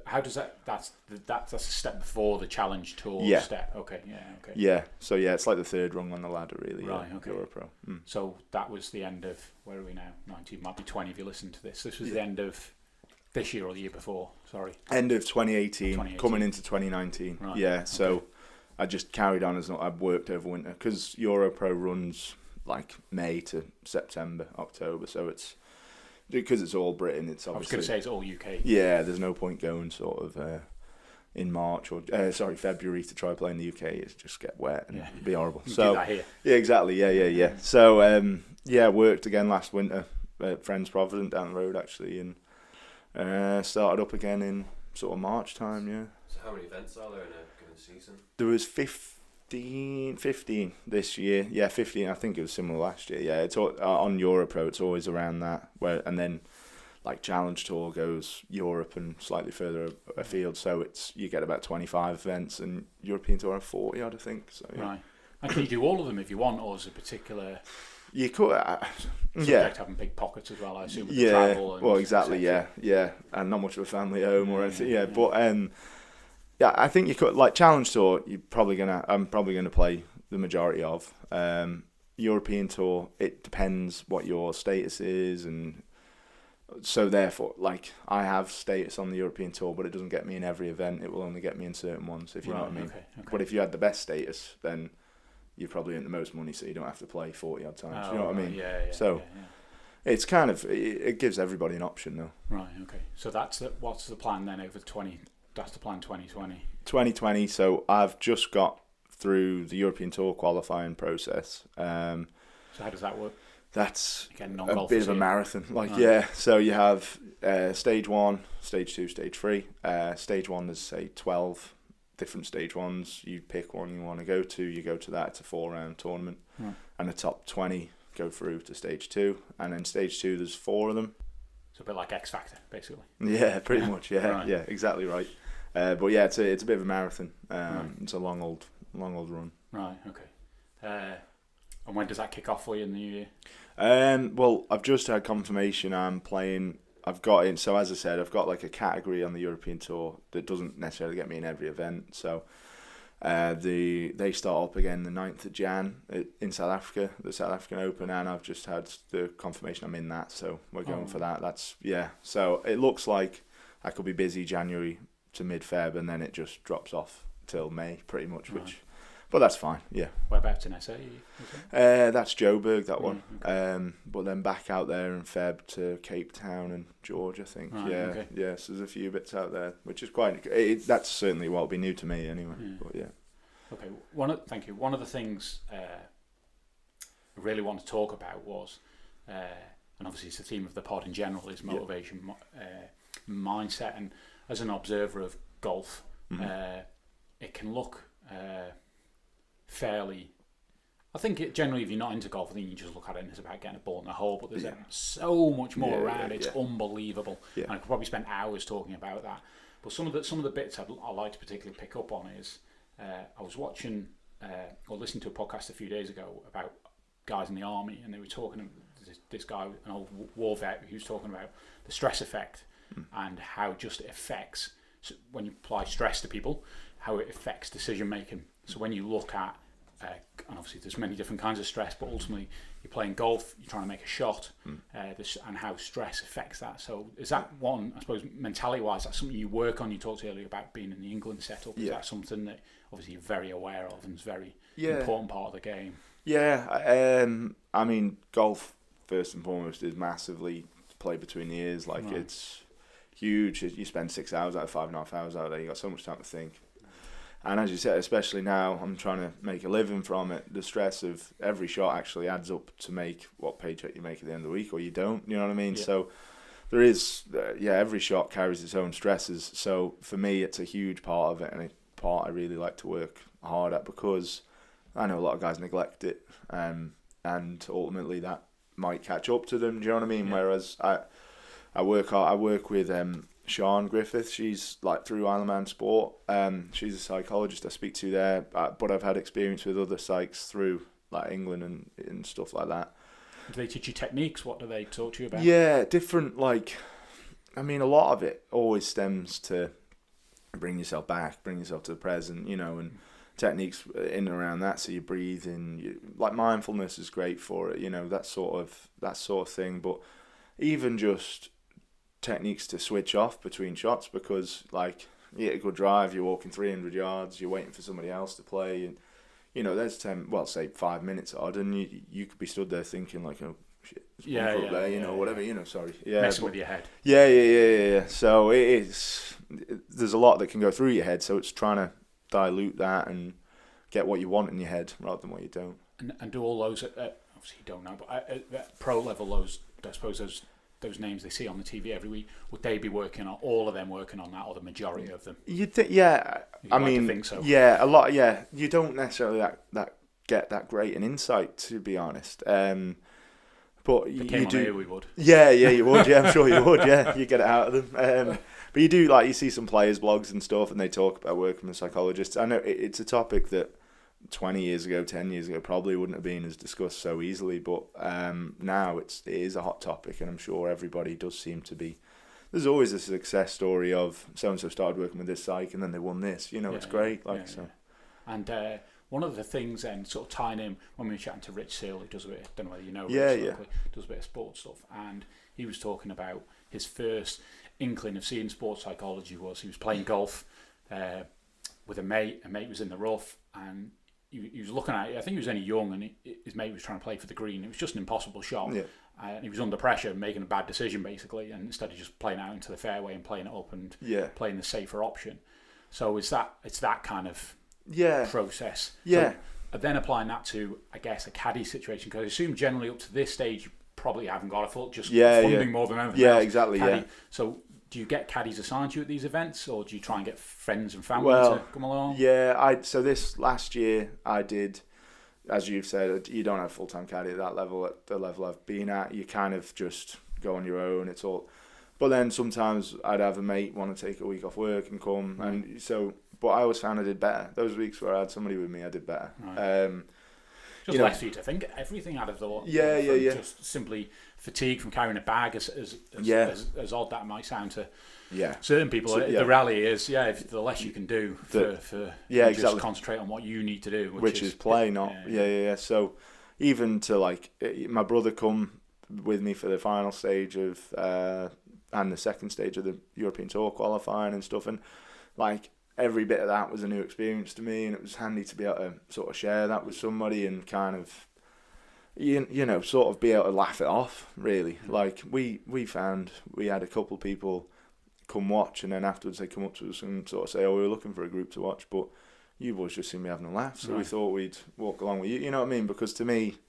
how does that's a step before the Challenge Tour step? Okay. So it's like the third rung on the ladder, really. Right. Okay. Europro. So that was the end of, where are we now? 19, might be 20 if you listen to this. This was the end of this year or the year before. Sorry. End of 2018, coming into 2019. Right. Yeah. So I just carried on as I've worked over winter, because Europro runs like May to September, October. So it's, because it's all Britain, it's obviously... I was going to say it's all UK. Yeah, there's no point going sort of in March or February to try playing the UK. It's just get wet and be horrible. So do that here. Yeah, exactly. Yeah. So worked again last winter at Friends Provident down the road actually, and started up again in sort of March time. Yeah. So how many events are there in a given season? There was 15 this year. Yeah, 15. I think it was similar last year. Yeah, it's on Europro. It's always around that. And then like Challenge Tour goes Europe and slightly further afield. So you get about 25 events, and European Tour have 40 odd, I think. So yeah. Right. And can you do all of them if you want, or is it a particular? You could. Subject having big pockets as well, I assume. With the travel and exactly. Yeah, and not much of a family home or anything. Yeah, but I think you could, like Challenge Tour. I'm probably gonna play the majority of. European Tour, it depends what your status is, and so therefore, like, I have status on the European Tour, but it doesn't get me in every event. It will only get me in certain ones, if you know what I mean. Okay. But if you had the best status, then you probably earn the most money, so you don't have to play 40 odd times. You know what I mean? Yeah. So it's kind of, it gives everybody an option, though. Right. Okay. So what's the plan then over 20? That's the plan 2020. 2020. So I've just got through the European Tour qualifying process. So how does that work? That's again, a bit of a marathon. So you have stage 1, stage 2, stage 3. Stage 1, there's say 12 different stage 1s. You pick one you want to go to. You go to that. It's a 4-round tournament, and the top 20 go through to stage 2. And then stage 2, there's 4 of them. So a bit like X Factor, basically. Yeah, pretty much. Yeah, right. Yeah, exactly right. But yeah, it's a bit of a marathon. It's a long old run. Right. Okay. And when does that kick off for you in the new year? Well, I've just had confirmation I'm playing. I've got in. So as I said, I've got like a category on the European Tour that doesn't necessarily get me in every event. So they start up again the 9th of Jan in South Africa, the South African Open, and I've just had the confirmation I'm in that. So we're going for that. So it looks like I could be busy January to mid-Feb, and then it just drops off till May, pretty much. Right. But that's fine. Yeah. Whereabouts in SA? That's Joburg, that one. Okay. But then back out there in Feb to Cape Town and George, I think. Right, yeah. Okay. Yeah. So there's a few bits out there, which is quite. That's certainly what will be new to me anyway. Yeah. But yeah. Okay. Thank you. One of the things I really want to talk about was, and obviously it's the theme of the pod in general, is motivation, mindset, and as an observer of golf, it can look fairly. I think generally, if you're not into golf, I think you just look at it and it's about getting a ball in the hole. But there's so much more around. It's unbelievable. Yeah. And I could probably spend hours talking about that. But some of the bits I like to particularly pick up on is I was watching or listening to a podcast a few days ago about guys in the army, and they were talking. This guy, an old war vet, who was talking about the stress effect and how just it affects when you apply stress to people, how it affects decision making. So when you look at, and obviously there's many different kinds of stress, but ultimately you're playing golf, you're trying to make a shot, and how stress affects that. So is that one, I suppose, mentality-wise, that's something you work on? You talked earlier about being in the England setup. Is that something that obviously you're very aware of and is very important part of the game? Yeah, I mean, golf, first and foremost, is massively play between the ears. Like Right. it's huge. You spend 6 hours out of 5.5 hours out there. You got so much time to think. And as you said, especially now, I'm trying to make a living from it. The stress of every shot actually adds up to make what paycheck you make at the end of the week, or you don't. You know what I mean? Yeah. So there is, every shot carries its own stresses. So for me, it's a huge part of it, and a part I really like to work hard at, because I know a lot of guys neglect it, and ultimately that might catch up to them. Do you know what I mean? Yeah. Whereas I work hard. I work with Sean Griffith. She's like through Ironman Sport. She's a psychologist I speak to there, but I've had experience with other psychs through like England and stuff like that. Do they teach you techniques? What do they talk to you about? Yeah, different. Like, I mean, a lot of it always stems to bring yourself back, bring yourself to the present, and techniques in and around that. So you breathe in, like mindfulness is great for it, that sort of thing. But even just techniques to switch off between shots, because like you get a good drive, you're walking 300 yards, you're waiting for somebody else to play, and there's 5 minutes odd, and you could be stood there thinking like, oh shit, there's up there, whatever, sorry, messing with your head. Yeah. So there's a lot that can go through your head, so it's trying to dilute that and get what you want in your head rather than what you don't. And do all those obviously you don't know, but at pro level, I suppose those names they see on the TV every week, would they be working on, all of them working on that, or the majority of them? You'd think, yeah. You'd like to think so. Yeah, a lot. Yeah, you don't necessarily get that great an insight, to be honest. But you do. Here, we would. Yeah, you would. Yeah, I'm sure you would. Yeah, you get it out of them. But you do, like, you see some players' blogs and stuff, and they talk about working with psychologists. I know it's a topic that 20 years ago, 10 years ago, probably wouldn't have been as discussed so easily, but now it is a hot topic, and I'm sure everybody does seem to be. There's always a success story of so-and-so started working with this psych and then they won this, it's great. And one of the things then, sort of tying in, when we were chatting to Rich Seal, who does a bit, I don't know whether you know Rich, does a bit of sports stuff, and he was talking about his first inkling of seeing sports psychology was he was playing golf with a mate was in the rough, and he was looking at it. I think he was only young, and his mate was trying to play for the green. It was just an impossible shot. Yeah. And he was under pressure, making a bad decision, basically, and instead of just playing out into the fairway and playing it up and playing the safer option. So it's that kind of process. Yeah. So then applying that to, I guess, a caddy situation, because I assume generally up to this stage you probably haven't got a full, just funding more than anything else. Yeah, exactly, caddy. So do you get caddies assigned to you at these events, or do you try and get friends and family to come along? Yeah, so this last year I did, as you've said, you don't have a full-time caddy at that level, at the level I've been at. You kind of just go on your own. It's all, but then sometimes I'd have a mate want to take a week off work and come, and so. But I always found I did better. Those weeks where I had somebody with me, I did better. Right. Just less for you to think everything out of the lot. Yeah. Just simply fatigue from carrying a bag, as odd that might sound to certain people. So, the reality is, if the less you can do for just concentrate on what you need to do, which is play, not So even to like my brother come with me for the final stage of and the second stage of the European Tour qualifying and stuff, and like. Every bit of that was a new experience to me, and it was handy to be able to sort of share that with somebody and kind of, sort of be able to laugh it off, really. Like, we found we had a couple of people come watch, and then afterwards they come up to us and sort of say, we were looking for a group to watch, but you've always just seen me having a laugh, so we thought we'd walk along with you. You know what I mean? Because to me,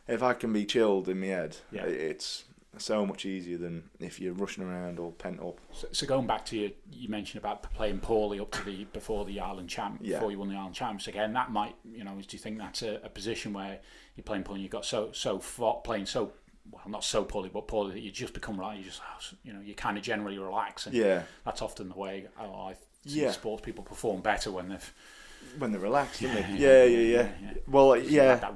if I can be chilled in my head, it's so much easier than if you're rushing around all pent up. So going back to you mentioned about playing poorly up to before the Ireland champ, before you won the Ireland champs. Again, that might, do you think that's a position where you're playing poorly, you got playing so well, not so poorly, but poorly that you just become right. You just you kind of generally relax, and that's often the way I see sports people perform better when they're relaxed, don't they? Yeah. Well, like that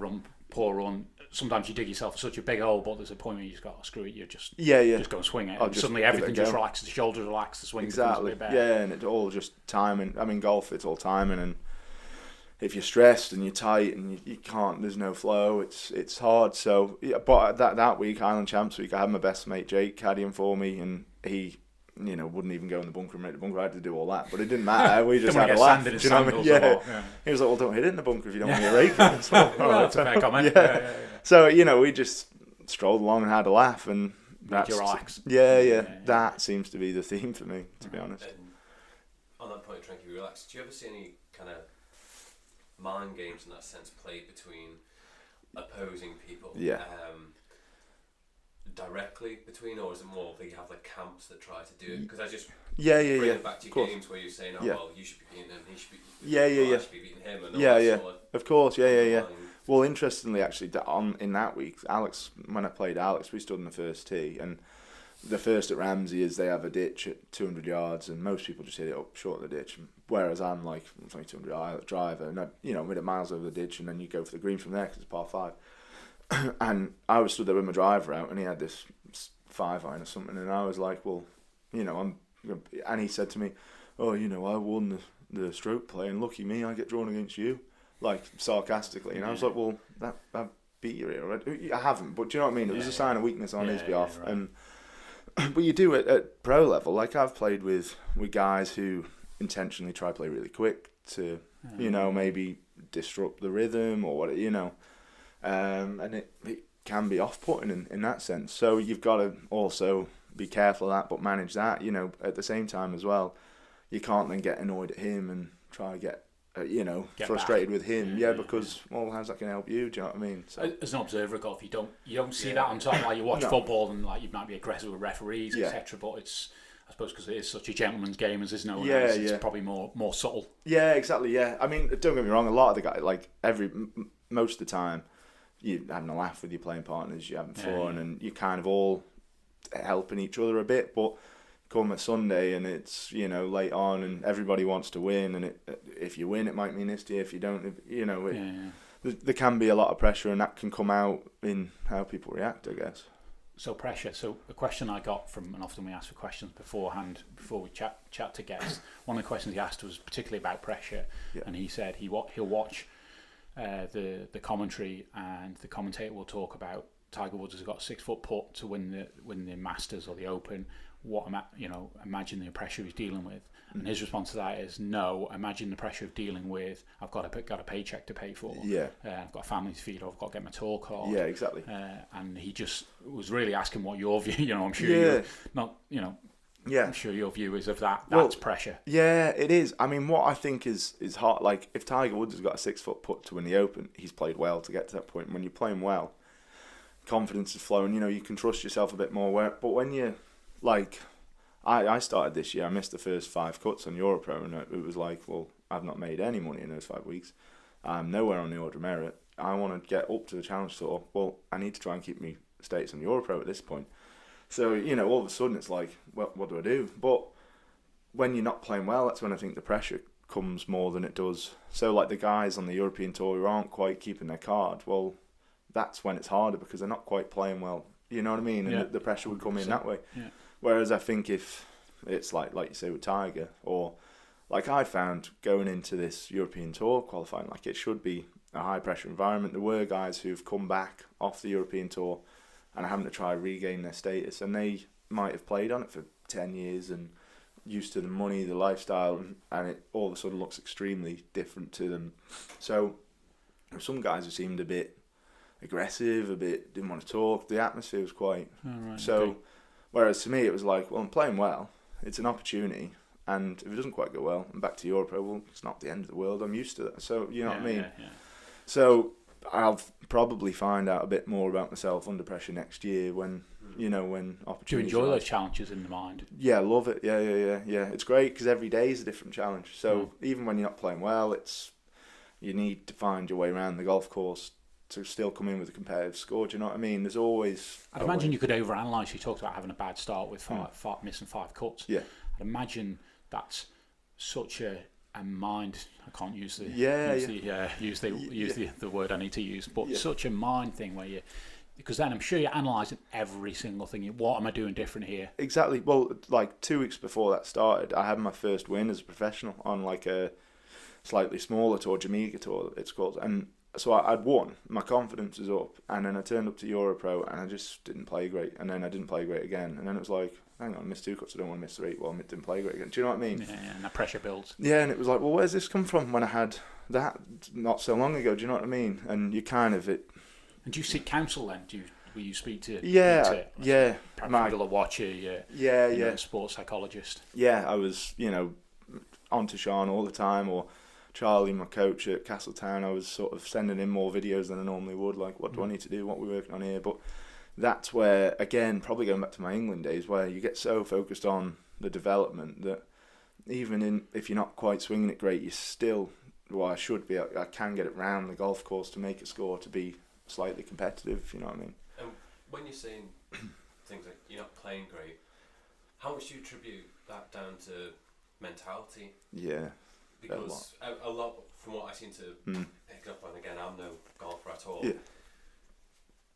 poor run. Sometimes you dig yourself such a big hole, but there's a point where you just got screw it. You just go and swing it. And suddenly everything just relaxes. The shoulders relax. The swing becomes a bit better. Yeah, and it's all just timing. I mean, golf, it's all timing, and if you're stressed and you're tight and you can't, there's no flow. It's hard. So, but that week, Ireland Champs week, I had my best mate Jake caddying for me, and he. Wouldn't even go in the bunker and make the bunker. I had to do all that, but it didn't matter. We just had a laugh. Do you know what I mean? Yeah. He was like, "Well, don't hit it in the bunker if you don't want me to rake it." Well, that's a fair comment. Yeah. So we just strolled along and had a laugh, and made you relax. Yeah. That seems to be the theme for me, to be honest. And on that point of trying to keep you relaxed, do you ever see any kind of mind games in that sense played between opposing people? Yeah. Directly between, or is it more that you have like camps that try to do it? Because I just bring it back to your games where you're saying, well, you should be beating him, he should be, I should be beating him, and of course, Well, interestingly, actually, in that week, Alex, when I played Alex, we stood in the first tee, and the first at Ramsey is they have a ditch at 200 yards, and most people just hit it up short of the ditch, whereas I'm like, it's only 200 yard driver, and I hit it miles over the ditch, and then you go for the green from there because it's par 5. And I was stood there with my driver out, and he had this 5-iron or something, and I was like, well, and he said to me, oh, I won the stroke play, and lucky me, I get drawn against you, like sarcastically, and I was like, well, that beat you here already. I haven't, but do you know what I mean? It was a sign of weakness on his behalf, right. And but you do it at pro level. Like I've played with guys who intentionally try to play really quick to, maybe disrupt the rhythm or what, and it can be off-putting in that sense. So you've got to also be careful of that, but manage that, at the same time as well. You can't then get annoyed at him and try to get frustrated back with him. Because, well, how's that going to help you? Do you know what I mean? So, as an observer of golf, you don't see that on top. Like you watch football and like you might be aggressive with referees, etc. But it's, I suppose, because it is such a gentleman's game, as there's no one else, it's probably more subtle. Yeah, exactly. Yeah, I mean, don't get me wrong. A lot of the guys, like most of the time, you're having a laugh with your playing partners, you're having fun, and you're kind of all helping each other a bit. But come a Sunday and it's late on and everybody wants to win, and if you win, it might mean this to you. If you don't, there can be a lot of pressure, and that can come out in how people react, I guess. So pressure. So a question I got from, and often we ask for questions beforehand before we chat to guests. One of the questions he asked was particularly about pressure, and he said he'll watch the commentary, and the commentator will talk about Tiger Woods has got a 6-foot putt to win the Masters or the Open. Imagine the pressure he's dealing with, and his response to that is no. Imagine the pressure of dealing with I've got a paycheck to pay for. I've got a family to feed, or I've got to get my tour card. Yeah, exactly. And he just was really asking what your view. I'm sure you're not. I'm sure your view is of that. That's pressure. Yeah, it is. I mean, what I think is hard. Like if Tiger Woods has got a 6-foot putt to win the Open, he's played well to get to that point. When you're playing well, confidence is flowing. You can trust yourself a bit more. But when you like, I started this year. I missed the first 5 cuts on Europro, and it was like, well, I've not made any money in those 5 weeks. I'm nowhere on the order of merit. I want to get up to the Challenge Tour. Well, I need to try and keep me status on Europro at this point. So, all of a sudden it's like, well, what do I do? But when you're not playing well, that's when I think the pressure comes more than it does. So, like the guys on the European Tour who aren't quite keeping their card, well, that's when it's harder because they're not quite playing well. You know what I mean? And the pressure would come in that way. Yeah. Whereas I think if it's like you say with Tiger, or like I found going into this European Tour qualifying, like it should be a high pressure environment. There were guys who've come back off the European Tour and are having to try regain their status, and they might have played on it for 10 years and used to the money, the lifestyle, and it all of a sudden looks extremely different to them. So some guys who seemed a bit aggressive, didn't want to talk. The atmosphere was quite whereas to me it was like, well, I'm playing well, it's an opportunity, and if it doesn't quite go well, I'm back to Europe. Well, it's not the end of the world, I'm used to that. So you know what I mean? So I'll probably find out a bit more about myself under pressure next year when opportunities. Do you enjoy those challenges in the mind? Yeah, I love it. Yeah. It's great because every day is a different challenge. So even when you're not playing well, you need to find your way around the golf course to still come in with a competitive score. Do you know what I mean? There's always... I'd imagine you could overanalyse. You talked about having a bad start with missing 5 cuts. Yeah. I'd imagine that's such a mind... I can't use the the word I need to use, but such a mind thing where you... Because then I'm sure you're analysing every single thing. What am I doing different here? Exactly. Well, like 2 weeks before that started, I had my first win as a professional on like a slightly smaller tour, Jamaica Tour it's called, and so I'd won, my confidence was up, and then I turned up to Europro and I just didn't play great, and then I didn't play great again, and then it was like, hang on, I missed 2 cuts, I don't want to miss 3, well, I didn't play great again. Do you know what I mean? Yeah, and that pressure builds. Yeah, and it was like, well, where's this come from when I had that not so long ago? Do you know what I mean? And you kind of... And do you seek counsel then? Do will you speak to? Yeah, yeah. People that watch you. Sports psychologist. Yeah, I was, on to Sean all the time, or Charlie, my coach at Castletown. I was sort of sending in more videos than I normally would, like what do I need to do, what we're working on here. But that's where, again, probably going back to my England days, where you get so focused on the development that even if you're not quite swinging it great, you still, I should be, I can get it round the golf course to make a score to be slightly competitive, you know what I mean? And when you're saying things like you're not playing great, how much do you attribute that down to mentality? Yeah. Because a lot, from what I seem to pick up on, again, I'm no golfer at all,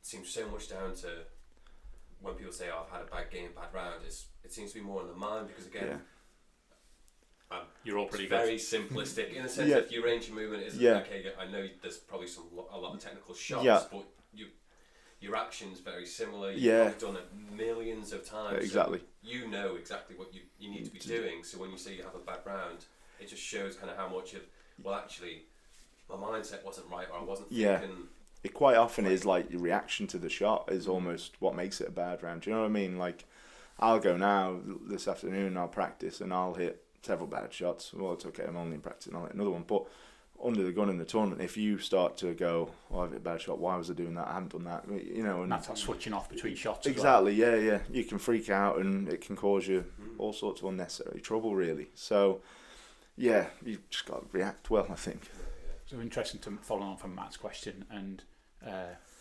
seems so much down to when people say, I've had a bad game, bad round, it seems to be more in the mind, because again, you're all pretty very simplistic in the sense that your range of movement is okay. I know there's probably a lot of technical shots, but your action's very similar. You've done it millions of times. Exactly. So you know exactly what you need to be doing. So when you say you have a bad round, it just shows kind of how much actually, my mindset wasn't right, or I wasn't thinking. It quite often is like your reaction to the shot is almost what makes it a bad round. Do you know what I mean? Like, I'll go now this afternoon, I'll practice and I'll hit several bad shots. Well, it's okay, I'm only practicing, I'll hit another one. But under the gun in the tournament, if you start to go, I've hit a bad shot, why was I doing that? I haven't done that, And that's not switching off between shots. Exactly, yeah. You can freak out and it can cause you all sorts of unnecessary trouble, really. So, yeah, you've just got to react well, I think. So interesting to follow on from Matt's question, and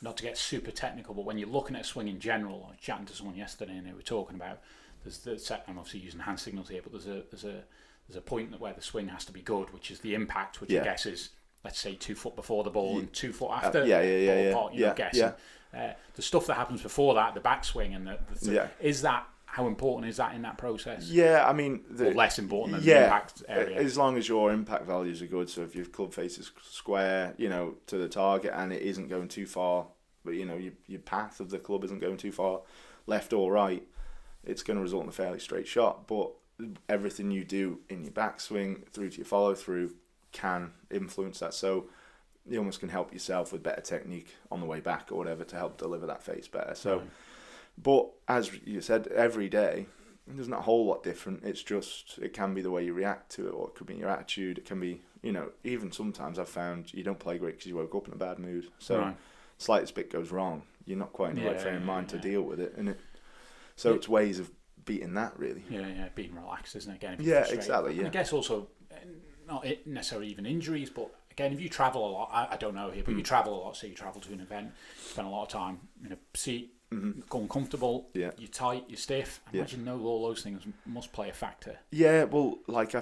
not to get super technical, but when you're looking at a swing in general, I was chatting to someone yesterday and they were talking about, I'm obviously using hand signals here, but there's a point where the swing has to be good, which is the impact, which I guess is, let's say, 2 foot before the ball and 2 foot after. Guessing. The stuff that happens before that, the backswing and is that, how important is that in that process? Yeah, I mean, or less important than the impact area. As long as your impact values are good. So if your club face is square, to the target, and it isn't going too far, but your path of the club isn't going too far, left or right, it's going to result in a fairly straight shot. But everything you do in your backswing through to your follow through can influence that. So you almost can help yourself with better technique on the way back or whatever to help deliver that face better. So. Right. But as you said, every day there's not a whole lot different. It's just, it can be the way you react to it, or it could be your attitude. It can be, even sometimes I've found you don't play great because you woke up in a bad mood. So slightest bit goes wrong, you're not quite in the right frame of mind to deal with it. And it's ways of beating that, really. Yeah, being relaxed, isn't it? Again, exactly. And I guess also, not necessarily even injuries, but again, if you travel a lot, I don't know here, but you travel a lot. So you travel to an event, spend a lot of time in a seat. Uncomfortable, you're tight, you're stiff. I imagine all those things must play a factor. Yeah, well, like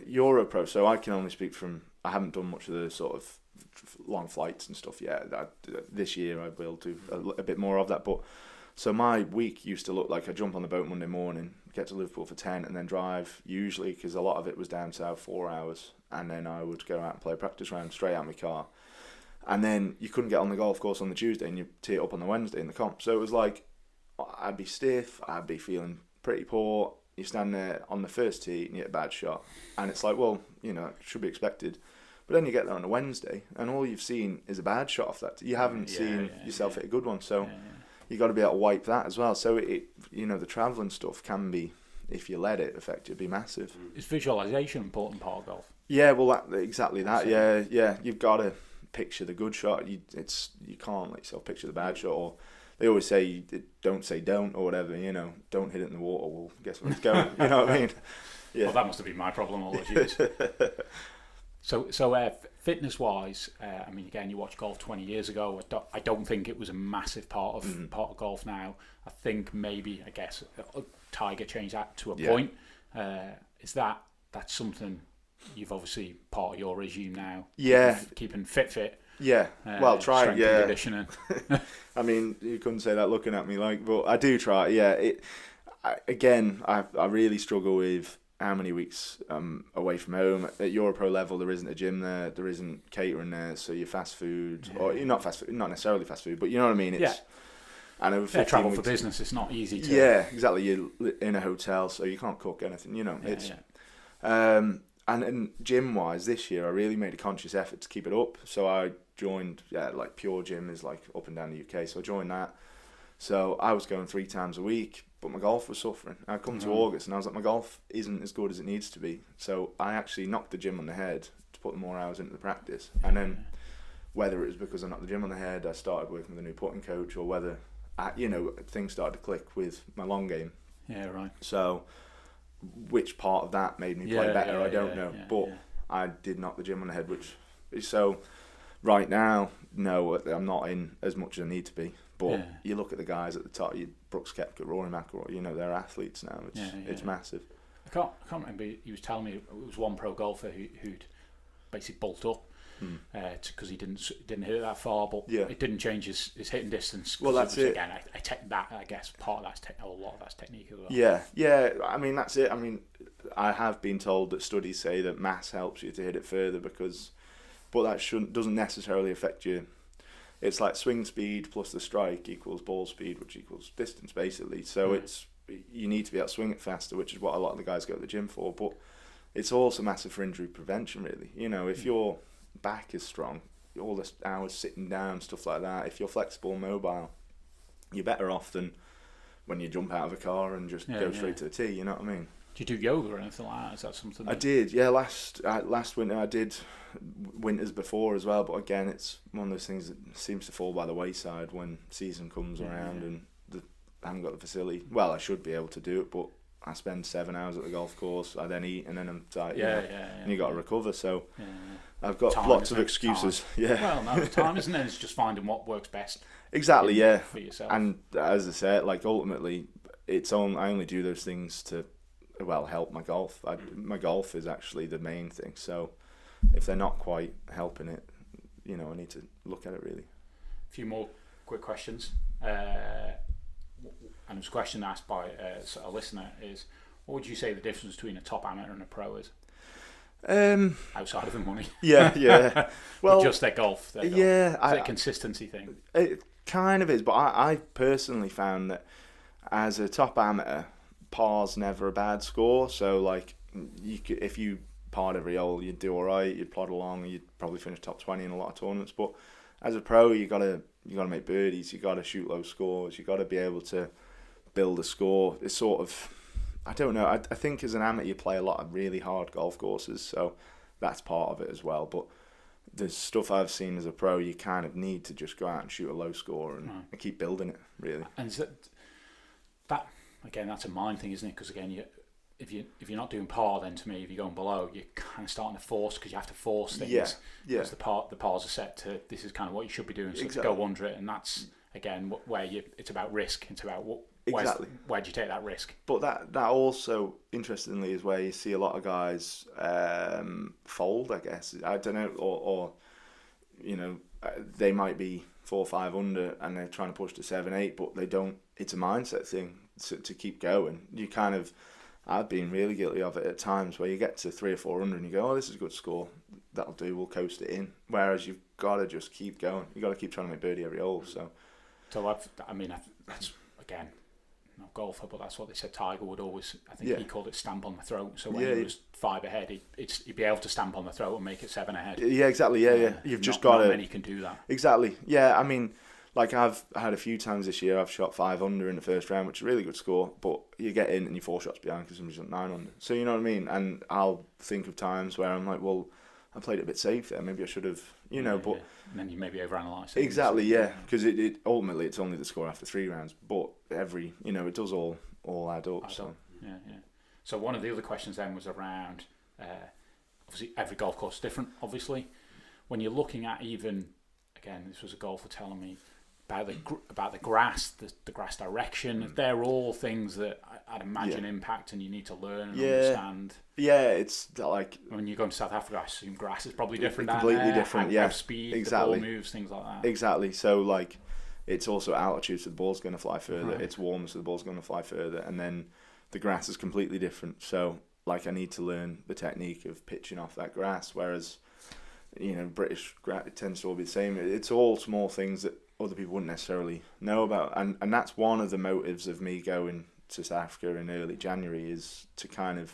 Europro, so I can only speak from, I haven't done much of the sort of long flights and stuff yet. This year I will do a bit more of that, but so my week used to look like I jump on the boat Monday morning, get to Liverpool for 10 and then drive, usually, because a lot of it was down south, 4 hours, and then I would go out and play a practice round straight out of my car. And then you couldn't get on the golf course on the Tuesday and you tee it up on the Wednesday in the comp. So it was like, I'd be stiff, I'd be feeling pretty poor. You stand there on the first tee and you hit a bad shot. And it's like, well, it should be expected. But then you get there on a Wednesday and all you've seen is a bad shot off that tee. You haven't seen yourself hit a good one. So you got to be able to wipe that as well. So, the travelling stuff can be, if you let it affect you, be massive. Is visualisation an important part of golf? Yeah, well, exactly that. Yeah. You've got to picture the good shot. You can't let yourself picture the bad shot. Or they always say don't say don't or whatever. Don't hit it in the water. Well, guess where it's going. You know what I mean? Yeah. Well, that must have been my problem all those years. So fitness wise, again, you watched golf 20 years ago. I don't think it was a massive part of golf now. I think maybe, Tiger changed that to a point. Is that's something? You've obviously part of your regime now. Yeah. Keeping fit. Yeah. Well, try. Strength and conditioning. You couldn't say that looking at me but I do try. Yeah. I really struggle with how many weeks away from home. At Europro level, there isn't a gym there. There isn't catering there. So you're fast food, or you're not fast food, not necessarily fast food, but you know what I mean. It's, and over travel weeks, for business. It's not easy to. Yeah, exactly. You're in a hotel, so you can't cook anything. And gym-wise, this year, I really made a conscious effort to keep it up. So I joined, Pure Gym is like up and down the UK. So I joined that, So I was going 3 times a week, but my golf was suffering. I come to August and I was like, my golf isn't as good as it needs to be. So I actually knocked the gym on the head to put more hours into the practice. And then whether it was because I knocked the gym on the head, I started working with a new putting coach, or whether things started to click with my long game. Yeah, right. So which part of that made me play better, I don't know. But I did knock the gym on the head, so right now, no, I'm not in as much as I need to be. But you look at the guys at the top, Brooks Koepka, Rory McIlroy, they're athletes now. It's massive. I can't remember. He was telling me it was one pro golfer who'd basically bulked up because he didn't hit it that far, but it didn't change his hitting distance. Well, that's it. Again, I take that. I guess part of that's a lot of that's technique as well. Yeah. I mean, that's it. I mean, I have been told that studies say that mass helps you to hit it further but that doesn't necessarily affect you. It's like swing speed plus the strike equals ball speed, which equals distance, basically. So you need to be able to swing it faster, which is what a lot of the guys go to the gym for. But it's also massive for injury prevention, really. If your back is strong, all the hours sitting down, stuff like that, if you're flexible and mobile, you're better off than when you jump out of a car and just go straight to the tee, you know what I mean? Do you do yoga or anything like that? Is that something? I did, yeah. Last winter I did winters before as well, but again, it's one of those things that seems to fall by the wayside when season comes around and I haven't got the facility. Well, I should be able to do it, but I spend 7 hours at the golf course. I then eat and then I'm tired. And you got to recover. So I've got lots of excuses. Time. Well, no, time isn't it? It's just finding what works best. Exactly, for yourself. And as I said, ultimately, I only do those things to help my golf. My golf is actually the main thing. So if they're not quite helping it, I need to look at it really. A few more quick questions. And it was a question asked by a listener is, what would you say the difference between a top amateur and a pro is? Outside of the money. Yeah. Well, just their golf. Yeah. It's a consistency thing. It kind of is, but I personally found that as a top amateur, par's never a bad score. So if you parred every hole, you'd do all right. You'd plod along. You'd probably finish top 20 in a lot of tournaments. But as a pro, you gotta make birdies. You gotta shoot low scores. You gotta be able to build a score. It's sort of, I don't know. I think as an amateur, you play a lot of really hard golf courses, so that's part of it as well. But the stuff I've seen as a pro, you kind of need to just go out and shoot a low score and keep building it, really. And is that again, that's a mind thing, isn't it? Because again, if you're not doing par, then to me, if you're going below, you're kind of starting to force, because you have to force things. Yeah. Because the pars are set to, this is kind of what you should be doing, so to go under it, and that's again where it's about risk. It's about where do you take that risk? But that also, interestingly, is where you see a lot of guys fold, I guess. I don't know, or they might be 4 or 5 under and they're trying to push to 7, 8, but they don't. It's a mindset thing to keep going. I've been really guilty of it at times where you get to 3 or 4 under and you go, oh, this is a good score, that'll do, we'll coast it in. Whereas you've got to just keep going. You've got to keep trying to make birdie every hole. So that's, again, not golfer, but that's what they said Tiger would always, I think he called it stamp on the throat. So when he was 5 ahead, he'd be able to stamp on the throat and make it 7 ahead. Yeah, exactly. Yeah. You've just got to. Not many can do that. Exactly. Yeah, I mean, I've had a few times this year, I've shot 5 under in the first round, which is a really good score, but you get in and you're 4 shots behind because somebody's at 9 under. So you know what I mean? And I'll think of times where I'm like, well, I played it a bit safe there. Maybe I should have, but... And then you maybe overanalyse it. Exactly, yeah. Because it ultimately, it's only the score after 3 rounds, but it does all add up. Yeah. So one of the other questions then was around, obviously every golf course is different, obviously. When you're looking at even, again, this was a golfer telling me about the grass, the grass direction, they're all things that I'd imagine impact and you need to learn and understand. Yeah, it's like... When you go to South Africa, I assume grass is probably different completely different, how speed, exactly. The ball moves, things like that. Exactly. So, it's also altitude, so the ball's going to fly further. Right. It's warm, so the ball's going to fly further. And then the grass is completely different. So, I need to learn the technique of pitching off that grass, whereas, British grass, it tends to all be the same. It's all small things that other people wouldn't necessarily know about. And that's one of the motives of me going to South Africa in early January, is to kind of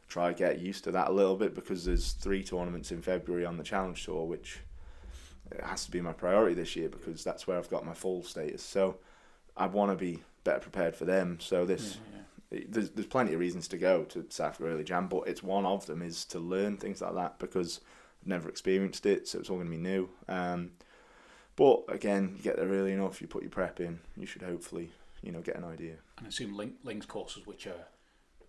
try to get used to that a little bit, because there's 3 tournaments in February on the Challenge Tour, which... it has to be my priority this year because that's where I've got my full status. So I want to be better prepared for them. So there's plenty of reasons to go to South Africa Early Jam, but it's one of them is to learn things like that because I've never experienced it, so it's all going to be new. But again, you get there early enough, you put your prep in, you should hopefully, get an idea. And I assume links courses, which are,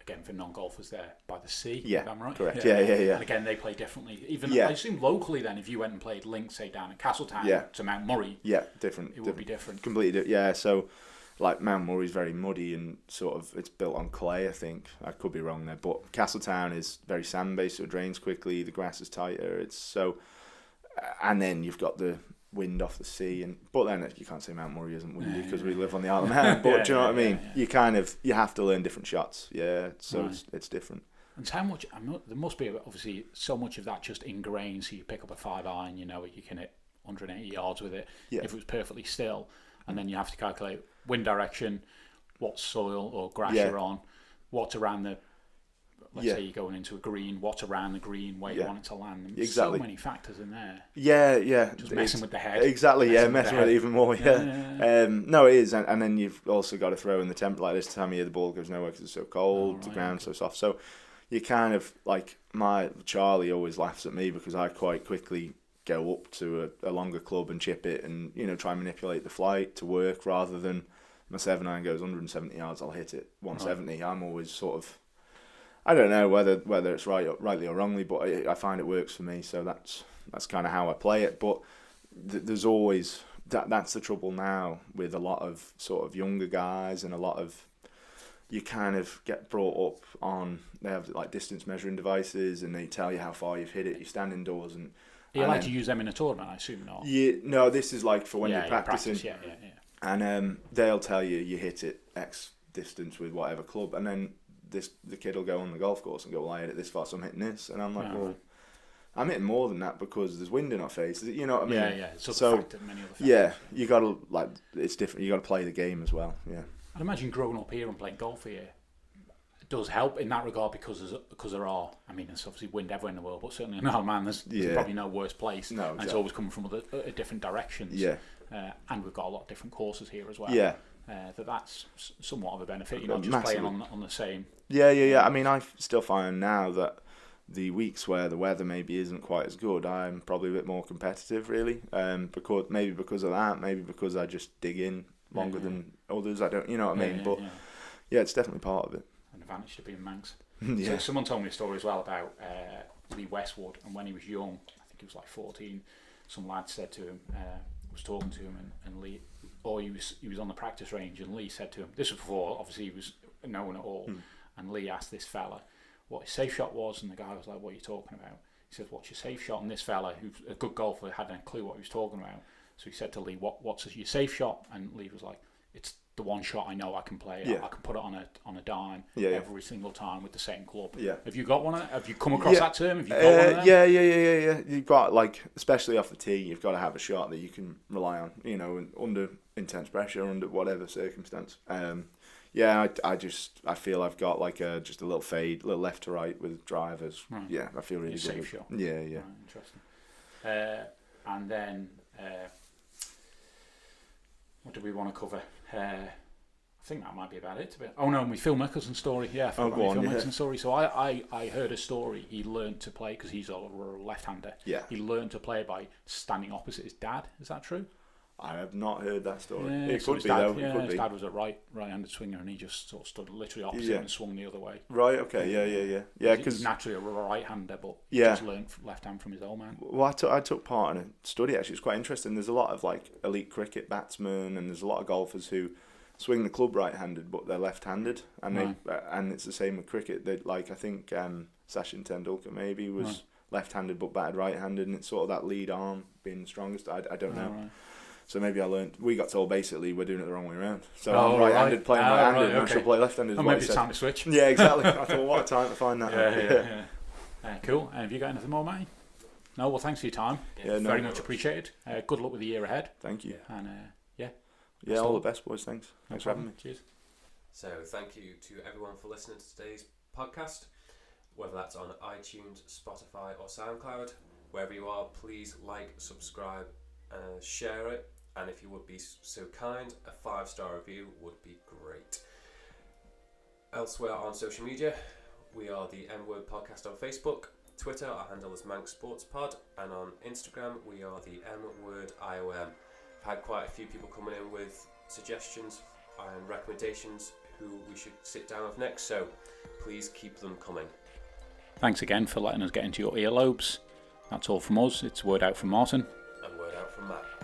again, for non-golfers, there by the sea. Yeah, if I'm right. Correct. Yeah. And again, they play differently. I assume locally, then, if you went and played links, say down at Castletown to Mount Murray, different. Would be different. Completely different. Yeah. So, like Mount Murray's very muddy and sort of it's built on clay. I think I could be wrong there, but Castletown is very sand-based, so it drains quickly. The grass is tighter. And then you've got the wind off the sea, but then you can't say Mount Murray isn't windy because we live on the Isle of Man. But do you know what I mean? You have to learn different shots. Yeah, so it's different. And how much? There must be obviously so much of that just ingrained. So you pick up a 5-iron, you can hit 180 yards with it if it was perfectly still, and then you have to calculate wind direction, what soil or grass you're on, what's around the. Let's say you're going into a green, what's around the green, where you want it to land. And exactly. So many factors in there. Yeah. Just messing with the head. Exactly, messing with it even more, No, it is. And then you've also got to throw in the temp. Like this time of year, the ball goes nowhere because it's so cold, the ground's so soft. So you kind of, like, Charlie always laughs at me because I quite quickly go up to a longer club and chip it and, try and manipulate the flight to work rather than my 7-iron goes 170 yards, I'll hit it 170. I'm always sort of... I don't know whether it's rightly or wrongly, but I find it works for me. So that's kind of how I play it. But there's always that's the trouble now with a lot of sort of younger guys and a lot of you kind of get brought up on. They have like distance measuring devices and they tell you how far you've hit it. You stand indoors and you like to use them in a tournament, I assume not. No, this is like for when you're practicing. Yeah. And they'll tell you hit it X distance with whatever club, and then the kid will go on the golf course and go, well, I hit it this far, so I'm hitting this. And I'm like, well, I'm hitting more than that because there's wind in our face. You know what I mean? Yeah. It's so many other factors. Yeah, you got to, it's different. You got to play the game as well, yeah. I'd imagine growing up here and playing golf here does help in that regard because there are, there's obviously wind everywhere in the world, but certainly in Isle of Man, there's probably no worse place. No, exactly. And it's always coming from different directions. Yeah. And we've got a lot of different courses here as well. Yeah. That's somewhat of a benefit. You're not just playing on the same. Yeah. I still find now that the weeks where the weather maybe isn't quite as good, I'm probably a bit more competitive, really. Because of that, maybe because I just dig in longer than others. I don't, you know what I mean? But it's definitely part of it. An advantage to being Manx. Yeah. So someone told me a story as well about Lee Westwood, and when he was young, I think he was like 14. Some lad said to him, was talking to him, and Lee. Or he was on the practice range, and Lee said to him, this was before obviously he was known at all, and Lee asked this fella what his safe shot was, and the guy was like, what are you talking about? He said, what's your safe shot? And this fella, who's a good golfer, hadn't a clue what he was talking about. So he said to Lee, what's your safe shot? And Lee was like, it's the one shot I know I can play. I can put it on a dime every single time with the same club. Yeah. Have you got one? Have you come across that term? Have you got one of them? Yeah. You've got, like, especially off the tee, you've got to have a shot that you can rely on, under intense pressure, under whatever circumstance. I feel I've got like just a little fade, little left to right with drivers. Right. Yeah, I feel really good. Safe shot. Yeah. Right, interesting. And then what do we want to cover? I think that might be about it. Oh no, my Phil Mickelson story. Yeah, Phil Mickelson story. So I heard a story. He learned to play because he's a left-hander. Yeah. He learned to play by standing opposite his dad. Is that true? I have not heard that story. Yeah, it could be though. Yeah, it could his be. dad was a right-handed swinger, and he just sort of stood literally opposite him and swung the other way. Right. Okay. Yeah. Because he's naturally a right-hander, but he just learned left hand from his old man. Well, I took part in a study actually. It's quite interesting. There's a lot of like elite cricket batsmen, and there's a lot of golfers who swing the club right-handed, but they're left-handed, and and it's the same with cricket. They I think Sachin Tendulkar maybe was left-handed but batted right-handed, and it's sort of that lead arm being the strongest. I don't know. Right. So maybe I learned. We got told basically we're doing it the wrong way around. So I'm right-handed playing right-handed, and I should play left-handed. Maybe it's time to switch. Yeah, exactly. I thought, what a time to find that. Yeah. Cool. Have you got anything more, Matty? No. Well, thanks for your time. Very much appreciated. Good luck with the year ahead. Thank you. And all the best, boys. Thanks. Thanks for having me. Cheers. So thank you to everyone for listening to today's podcast, whether that's on iTunes, Spotify, or SoundCloud. Wherever you are, please like, subscribe, share it, and if you would be so kind, a 5-star review would be great. Elsewhere on social media, we are the M-Word Podcast on Facebook. Twitter, our handle is Manx Sports Pod, and on Instagram, we are the M-Word IOM. I've had quite a few people coming in with suggestions and recommendations who we should sit down with next, so please keep them coming. Thanks again for letting us get into your earlobes. That's all from us. It's word out from Martin. And word out from Matt.